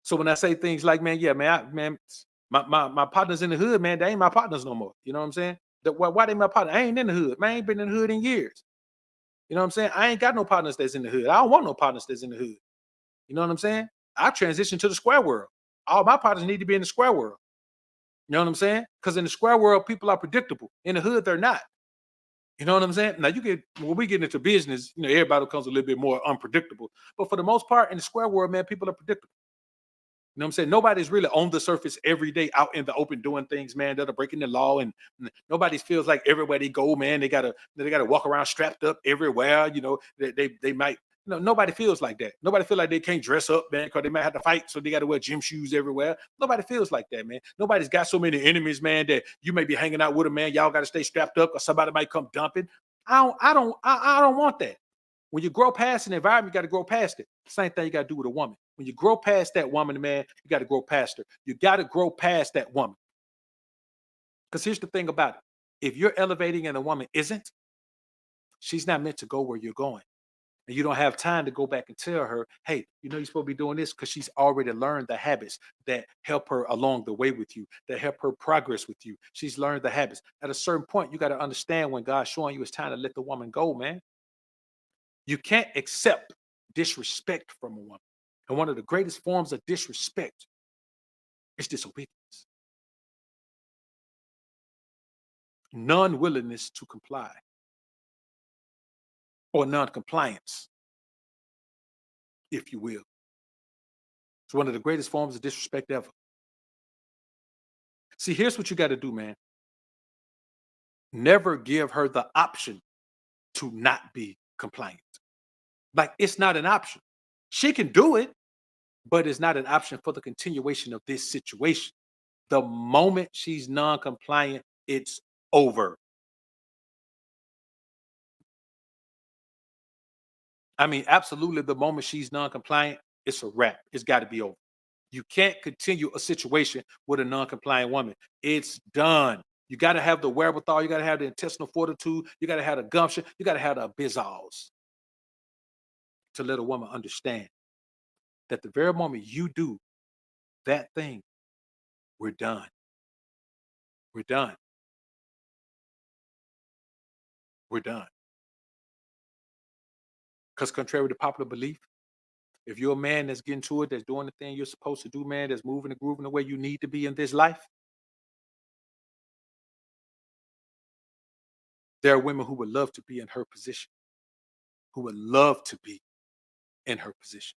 So when I say things like, man, yeah, man, my partners in the hood, man, they ain't my partners no more. You know what I'm saying? Why they my partner? I ain't in the hood. Man, I ain't been in the hood in years. You know what I'm saying? I ain't got no partners that's in the hood. I don't want no partners that's in the hood. You know what I'm saying? I transitioned to the square world. All my partners need to be in the square world. You know what I'm saying? Because in the square world, people are predictable. In the hood, they're not. You know what I'm saying? Now when we get into business, you know, everybody becomes a little bit more unpredictable. But for the most part, in the square world, man, people are predictable. You know what I'm saying? Nobody's really on the surface every day out in the open doing things, man, that are breaking the law. And nobody feels like everywhere they go, man, they gotta walk around strapped up everywhere. You know, they might. No, nobody feels like that. Nobody feel like they can't dress up, man, because they might have to fight, so they got to wear gym shoes everywhere. Nobody feels like that, man. Nobody's got so many enemies, man, that you may be hanging out with a man. Y'all got to stay strapped up, or somebody might come dumping. I don't want that. When you grow past an environment, you got to grow past it. Same thing you got to do with a woman. When you grow past that woman, man, you got to grow past her. You got to grow past that woman. Because here's the thing about it: if you're elevating and the woman isn't, she's not meant to go where you're going. And you don't have time to go back and tell her, hey, you know, you're supposed to be doing this, because she's already learned the habits that help her along the way with you, that help her progress with you. She's learned the habits. At a certain point, you got to understand when God's showing you it's time to let the woman go, man. You can't accept disrespect from a woman. And one of the greatest forms of disrespect is disobedience, non-willingness to comply, or non-compliance, if you will. It's one of the greatest forms of disrespect ever. See, here's what you got to do, man. Never give her the option to not be compliant. Like, it's not an option. She can do it, but it's not an option for the continuation of this situation. The moment she's non-compliant, it's over. I mean, absolutely, the moment she's non-compliant, it's a wrap. It's got to be over. You can't continue a situation with a non-compliant woman. It's done. You got to have the wherewithal. You got to have the intestinal fortitude. You got to have the gumption. You got to have the bizzles to let a woman understand that the very moment you do that thing, we're done. We're done. We're done. Because contrary to popular belief, if you're a man that's getting to it, that's doing the thing you're supposed to do, man, that's moving and grooving the way you need to be in this life, there are women who would love to be in her position, who would love to be in her position.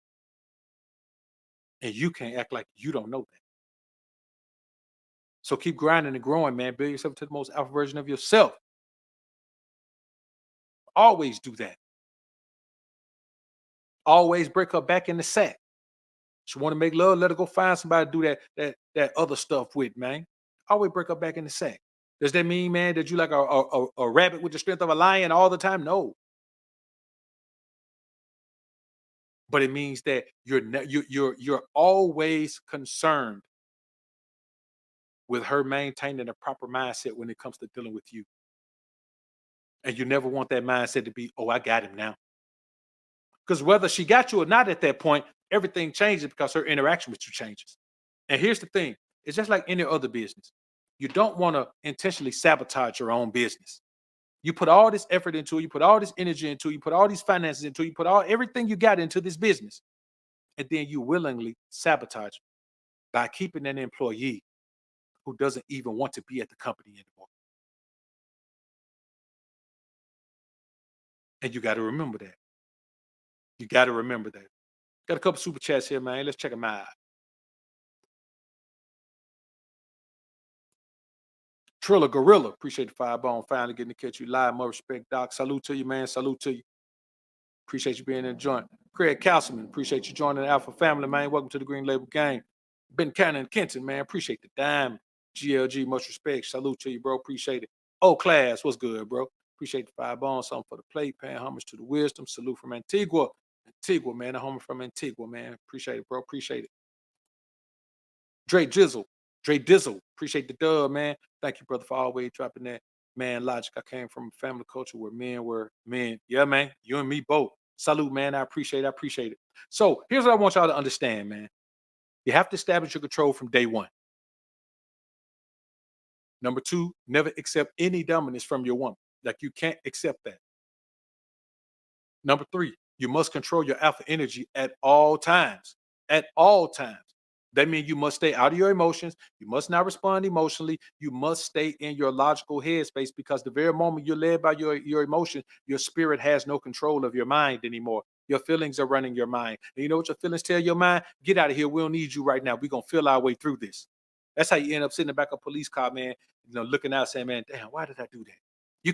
And you can't act like you don't know that. So keep grinding and growing, man. Build yourself to the most alpha version of yourself. Always do that. Always break her back in the sack. She want to make love, let her go find somebody to do that other stuff with, man. Always break her back in the sack. Does that mean, man, that you like a rabbit with the strength of a lion all the time? No. But it means that you're always concerned with her maintaining a proper mindset when it comes to dealing with you. And you never want that mindset to be, oh, I got him now. Because whether she got you or not at that point, everything changes because her interaction with you changes. And here's the thing, it's just like any other business. You don't want to intentionally sabotage your own business. You put all this effort into it, you put all this energy into it, you put all these finances into it, you put all everything you got into this business, and then you willingly sabotage it by keeping an employee who doesn't even want to be at the company anymore. And you got to remember that. You got to remember that. Got a couple super chats here, man. Let's check them out. Trilla Gorilla, appreciate the firebone. Finally getting to catch you live. More respect, Doc. Salute to you, man. Salute to you. Appreciate you being in the joint. Craig Castleman, appreciate you joining the Alpha family, man. Welcome to the Green Label Gang. Ben Cannon Kenton, man. Appreciate the dime. GLG, much respect. Salute to you, bro. Appreciate it. O Class, what's good, bro? Appreciate the firebone. Something for the plate. Paying homage to the wisdom. Salute from Antigua. Antigua, man. A homie from Antigua, man. Appreciate it, bro. Appreciate it. Dre Dizzle, appreciate the dub, man. Thank you, brother, for always dropping that man logic. I came from a family culture where men were men. Yeah, man. You and me both. Salute, man. I appreciate it. So here's what I want y'all to understand, man. You have to establish your control from day one. Number two, never accept any dominance from your woman. Like you can't accept that. Number three, you must control your alpha energy at all times. At all times. That means you must stay out of your emotions. You must not respond emotionally. You must stay in your logical headspace because the very moment you're led by your emotion, your spirit has no control of your mind anymore. Your feelings are running your mind. And you know what your feelings tell your mind? Get out of here. We don't need you right now. We're going to feel our way through this. That's how you end up sitting in the back of a police car, man, looking out saying, man, damn, why did I do that? You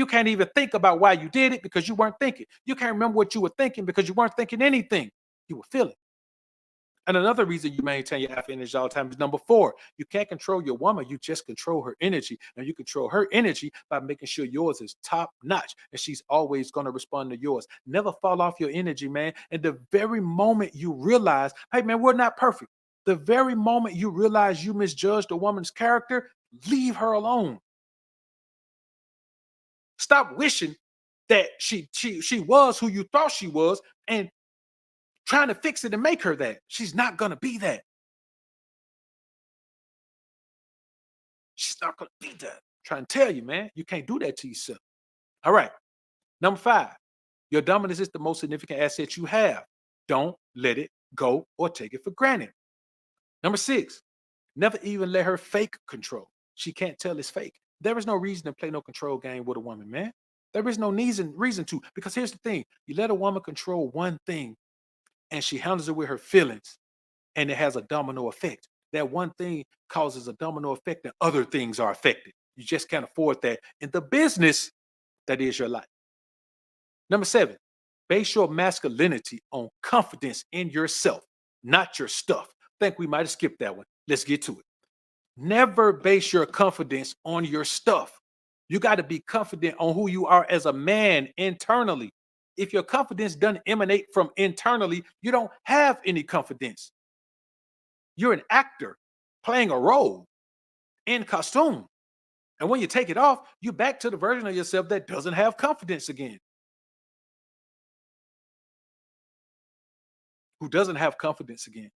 can't even think about why you did it because you weren't thinking. You can't remember what you were thinking because you weren't thinking anything. You were feeling. And another reason you maintain your alpha energy all the time is number four. You can't control your woman. You just control her energy. And you control her energy by making sure yours is top notch. And she's always going to respond to yours. Never fall off your energy, man. And the very moment you realize, hey, man, we're not perfect. The very moment you realize you misjudged a woman's character, leave her alone. Stop wishing that she was who you thought she was and trying to fix it and make her that. She's not going to be that. She's not going to be that. I'm trying to tell you, man, you can't do that to yourself. All right. Number five, your dominance is the most significant asset you have. Don't let it go or take it for granted. Number six, never even let her fake control. She can't tell it's fake. There is no reason to play no control game with a woman, man. There is no reason to, because here's the thing. You let a woman control one thing and she handles it with her feelings and it has a domino effect. That one thing causes a domino effect and other things are affected. You just can't afford that in the business that is your life. Number seven, base your masculinity on confidence in yourself, not your stuff. I think we might have skipped that one. Let's get to it. Never base your confidence on your stuff. You got to be confident on who you are as a man internally. If your confidence doesn't emanate from internally, you don't have any confidence. You're an actor playing a role in costume. And when you take it off, you're back to the version of yourself that doesn't have confidence again. Who doesn't have confidence again.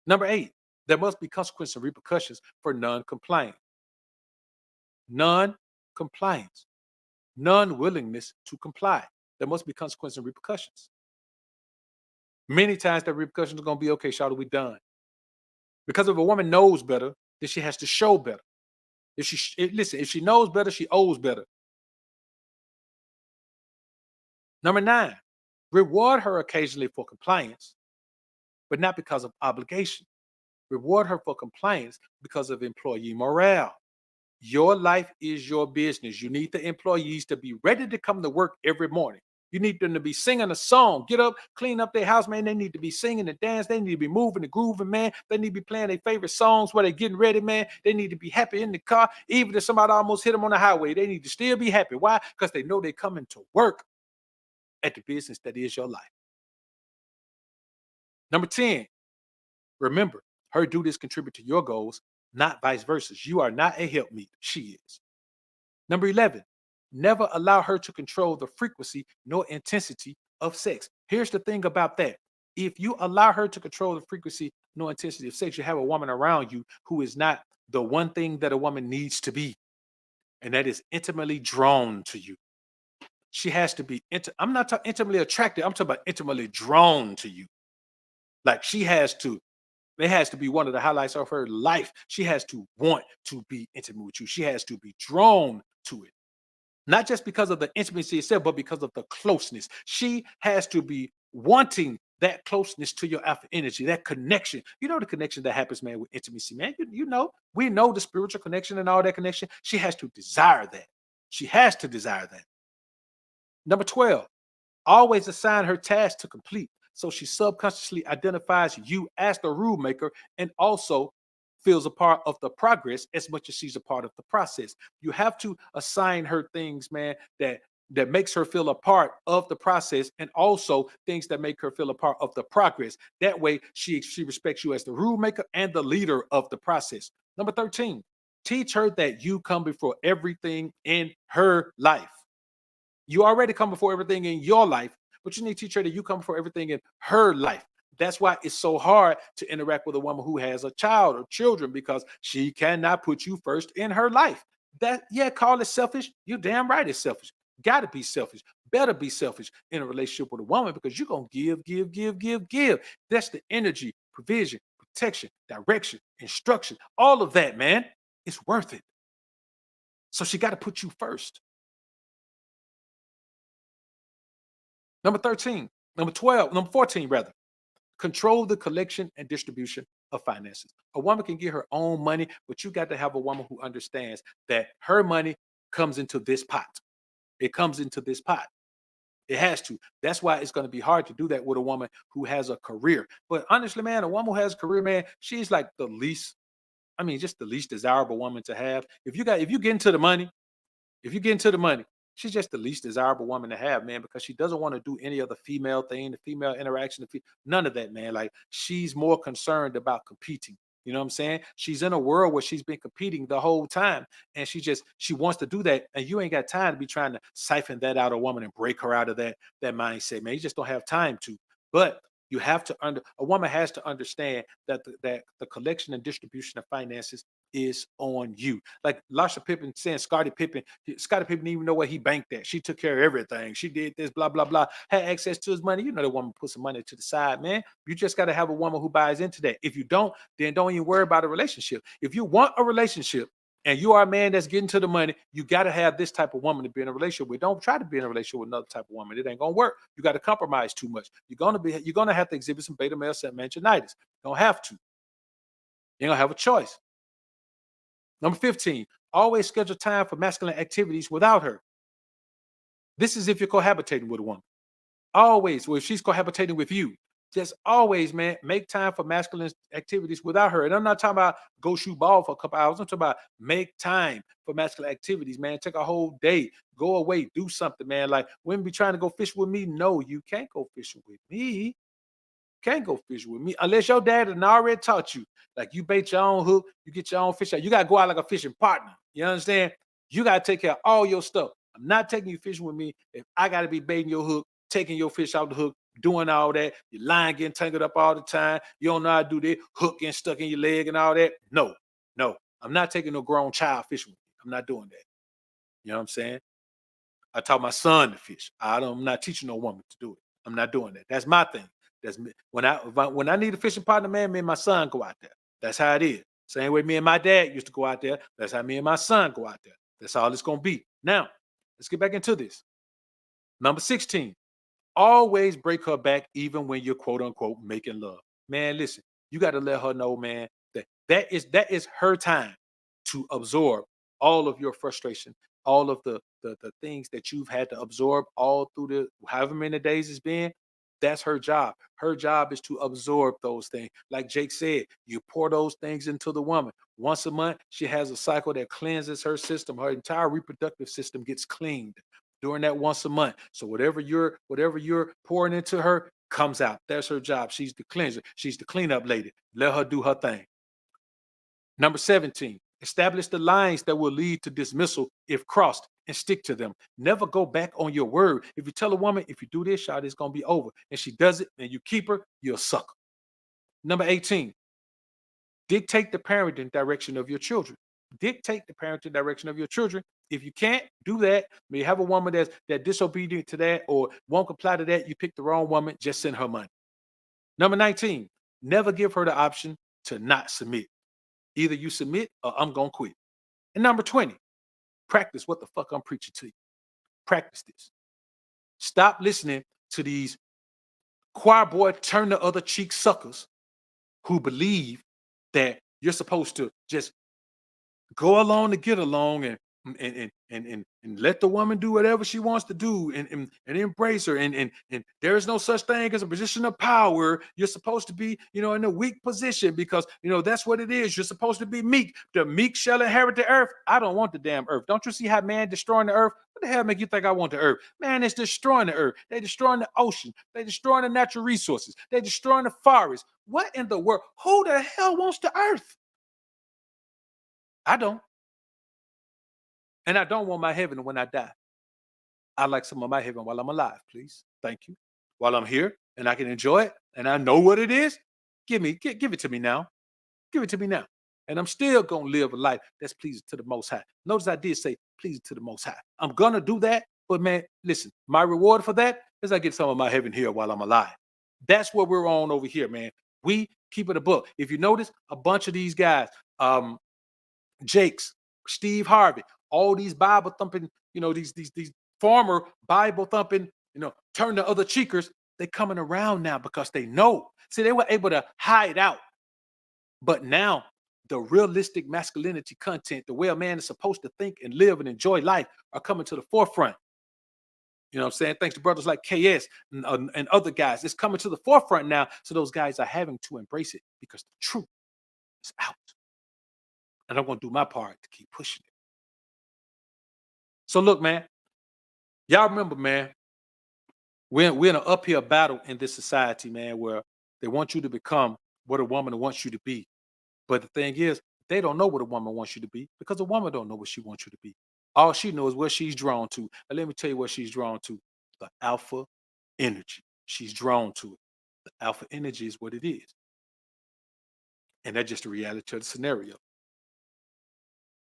Number eight, there must be consequences and repercussions for non-compliance. Non-compliance. Non-willingness to comply. There must be consequences and repercussions. Many times the repercussions are going to be, okay, Shawty, we done. Because if a woman knows better, then she has to show better. If she knows better, she owes better. Number nine, reward her occasionally for compliance, but not because of obligation. Reward her for compliance because of employee morale. Your life is your business. You need the employees to be ready to come to work every morning. You need them to be singing a song. Get up, clean up their house, man. They need to be singing and dance. They need to be moving and grooving, man. They need to be playing their favorite songs while they're getting ready, man. They need to be happy in the car. Even if somebody almost hit them on the highway, they need to still be happy. Why? Because they know they're coming to work at the business that is your life. Number 10, remember, her duties contribute to your goals, not vice versa. You are not a helpmeet. She is. Number 11, Never allow her to control the frequency nor intensity of sex. Here's the thing about that. If you allow her to control the frequency nor intensity of sex, you have a woman around you who is not the one thing that a woman needs to be, and that is intimately drawn to you. She has to be, I'm not talking intimately attracted, I'm talking about intimately drawn to you. Like she has to, it has to be one of the highlights of her life. She has to want to be intimate with you. She has to be drawn to it. Not just because of the intimacy itself, but because of the closeness. She has to be wanting that closeness to your alpha energy, that connection. You know the connection that happens, man, with intimacy, man. You know, we know the spiritual connection and all that connection. She has to desire that. She has to desire that. Number 12, always assign her tasks to complete. So she subconsciously identifies you as the rule maker and also feels a part of the progress as much as she's a part of the process. You have to assign her things, man, that makes her feel a part of the process and also things that make her feel a part of the progress. That way she respects you as the rule maker and the leader of the process. Number 13, teach her that you come before everything in her life. You already come before everything in your life, but you need to teach her that you come before everything in her life. That's why it's so hard to interact with a woman who has a child or children because she cannot put you first in her life. That, yeah, call it selfish. You're damn right it's selfish. Gotta be selfish. Better be selfish in a relationship with a woman because you're gonna give. That's the energy, provision, protection, direction, instruction, all of that, man. It's worth it. So she got to put you first. Number 13, number 12, number 14, rather. Control the collection and distribution of finances. A woman can get her own money, but you got to have a woman who understands that her money comes into this pot. It comes into this pot. It has to. That's why it's going to be hard to do that with a woman who has a career. But honestly, man, a woman who has a career, man, she's like the least, I mean, just the least desirable woman to have. If you get into the money, if you get into the money, she's just the least desirable woman to have, man, because she doesn't want to do any other female thing, the female interaction, none of that, man. Like she's more concerned about competing. You know what I'm saying? She's in a world where she's been competing the whole time, and she wants to do that, and you ain't got time to be trying to siphon that out of a woman and break her out of that mindset, man. You just don't have time to. But you have to a woman has to understand that the collection and distribution of finances is on you. Like Lasha Pippen saying, Scottie Pippen didn't even know where he banked at. She took care of everything. She did this, blah, blah, blah, had access to his money. You know, the woman put some money to the side, man. You just got to have a woman who buys into that. If you don't, then don't even worry about a relationship. If you want a relationship and you are a man that's getting to the money, you got to have this type of woman to be in a relationship with. Don't try to be in a relationship with another type of woman. It ain't going to work. You got to compromise too much. You're going to have to exhibit some beta male manginitis. You don't have to. You're going to have a choice. Number 15, always schedule time for masculine activities without her. This is if you're cohabitating with a woman. Always, well, if she's cohabitating with you, just always, man, make time for masculine activities without her. And I'm not talking about go shoot ball for a couple hours. I'm talking about make time for masculine activities, man. Take a whole day, go away, do something, man. Like women be trying to go fish with me. No, you can't go fishing with me. Can't go fishing with me unless your dad had already taught you. Like you bait your own hook, you get your own fish out. You gotta go out like a fishing partner. You understand? You gotta take care of all your stuff. I'm not taking you fishing with me if I gotta be baiting your hook, taking your fish out the hook, doing all that. Your line getting tangled up all the time. You don't know how to do that. Hook getting stuck in your leg and all that. No, no, I'm not taking no grown child fishing with me. I'm not doing that. You know what I'm saying? I taught my son to fish. I'm not teaching no woman to do it. I'm not doing that. That's my thing. That's me. When I need a fishing partner, man, me and my son go out there. That's how it is. Same way me and my dad used to go out there. That's how me and my son go out there. That's all it's gonna be. Now, let's get back into this. Number 16. Always break her back, even when you're quote unquote making love. Man, listen, you got to let her know, man, that is her time to absorb all of your frustration, all of the things that you've had to absorb all through the however many days it's been. That's her job. Her job is to absorb those things. Like Jake said, you pour those things into the woman. Once a month, she has a cycle that cleanses her system. Her entire reproductive system gets cleaned during that once a month. So whatever you're pouring into her comes out. That's her job. She's the cleanser. She's the cleanup lady. Let her do her thing. Number 17, establish the lines that will lead to dismissal if crossed and stick to them. Never go back on your word. If you tell a woman, if you do this, shot, it's going to be over, and she does it, and you keep her, you're a sucker. Number 18, dictate the parenting direction of your children. Dictate the parenting direction of your children. If you can't do that, when you have a woman that's disobedient to that or won't comply to that, you pick the wrong woman, just send her money. Number 19, never give her the option to not submit. Either you submit or I'm going to quit. And number 20, practice what the fuck I'm preaching to you. Practice this. Stop listening to these choir boy turn the other cheek suckers who believe that you're supposed to just go along to get along and let the woman do whatever she wants to do and embrace her and there is no such thing as a position of power. You're supposed to be, in a weak position because that's what it is. You're supposed to be meek. The meek shall inherit the earth. I don't want the damn earth. Don't you see how man destroying the earth? What the hell make you think I want the earth? Man, it's destroying the earth. They're destroying the ocean. They're destroying the natural resources. They're destroying the forest. What in the world? Who the hell wants the earth? I don't. And I don't want my heaven when I die. I like some of my heaven while I'm alive, please. Thank you. While I'm here and I can enjoy it and I know what it is, give it to me now. Give it to me now. And I'm still going to live a life that's pleasing to the Most High. Notice I did say pleasing to the Most High. I'm going to do that. But man, listen, my reward for that is I get some of my heaven here while I'm alive. That's what we're on over here, man. We keep it a book. If you notice, a bunch of these guys, Jakes, Steve Harvey, all these Bible thumping, these former Bible thumping, turn the other cheekers, they coming around now because they know. See, they were able to hide out. But now the realistic masculinity content, the way a man is supposed to think and live and enjoy life are coming to the forefront. You know what I'm saying? Thanks to brothers like KS and other guys. It's coming to the forefront now. So those guys are having to embrace it because the truth is out. And I'm going to do my part to keep pushing it. So look, man, y'all remember, man, we're in an uphill battle in this society, man, where they want you to become what a woman wants you to be. But the thing is, they don't know what a woman wants you to be because a woman don't know what she wants you to be. All she knows is what she's drawn to. And let me tell you what she's drawn to. The alpha energy. She's drawn to it. The alpha energy is what it is. And that's just the reality of the scenario.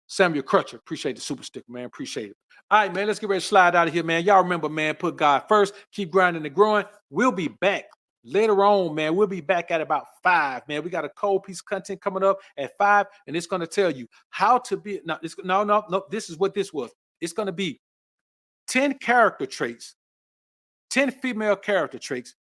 Samuel Crutcher, appreciate the super sticker, man. Appreciate it. All right, man, let's get ready to slide out of here, man. Y'all remember, man, put God first. Keep grinding and growing. We'll be back later on, man. We'll be back at about 5, man. We got a cold piece of content coming up at 5, and it's going to tell you how to be. No, this is what this was. It's going to be 10 character traits, 10 female character traits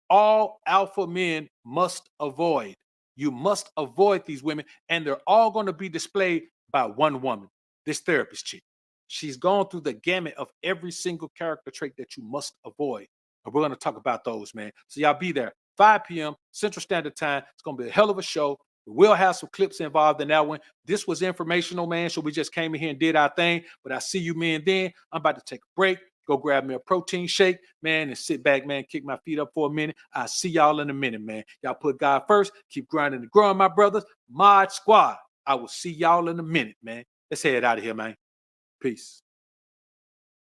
all alpha men must avoid. You must avoid these women, and they're all going to be displayed by one woman, this therapist chick. She's gone through the gamut of every single character trait that you must avoid. And we're going to talk about those, man. So y'all be there, 5 p.m. Central Standard Time. It's going to be a hell of a show. We will have some clips involved in that one. This was informational, man. So we just came in here and did our thing. But I see you, man, then. I'm about to take a break. Go grab me a protein shake, man, and sit back, man, kick my feet up for a minute. I'll see y'all in a minute, man. Y'all put God first. Keep grinding and growing, my brothers. Mod Squad. I will see y'all in a minute, man. Let's head out of here, man. Peace.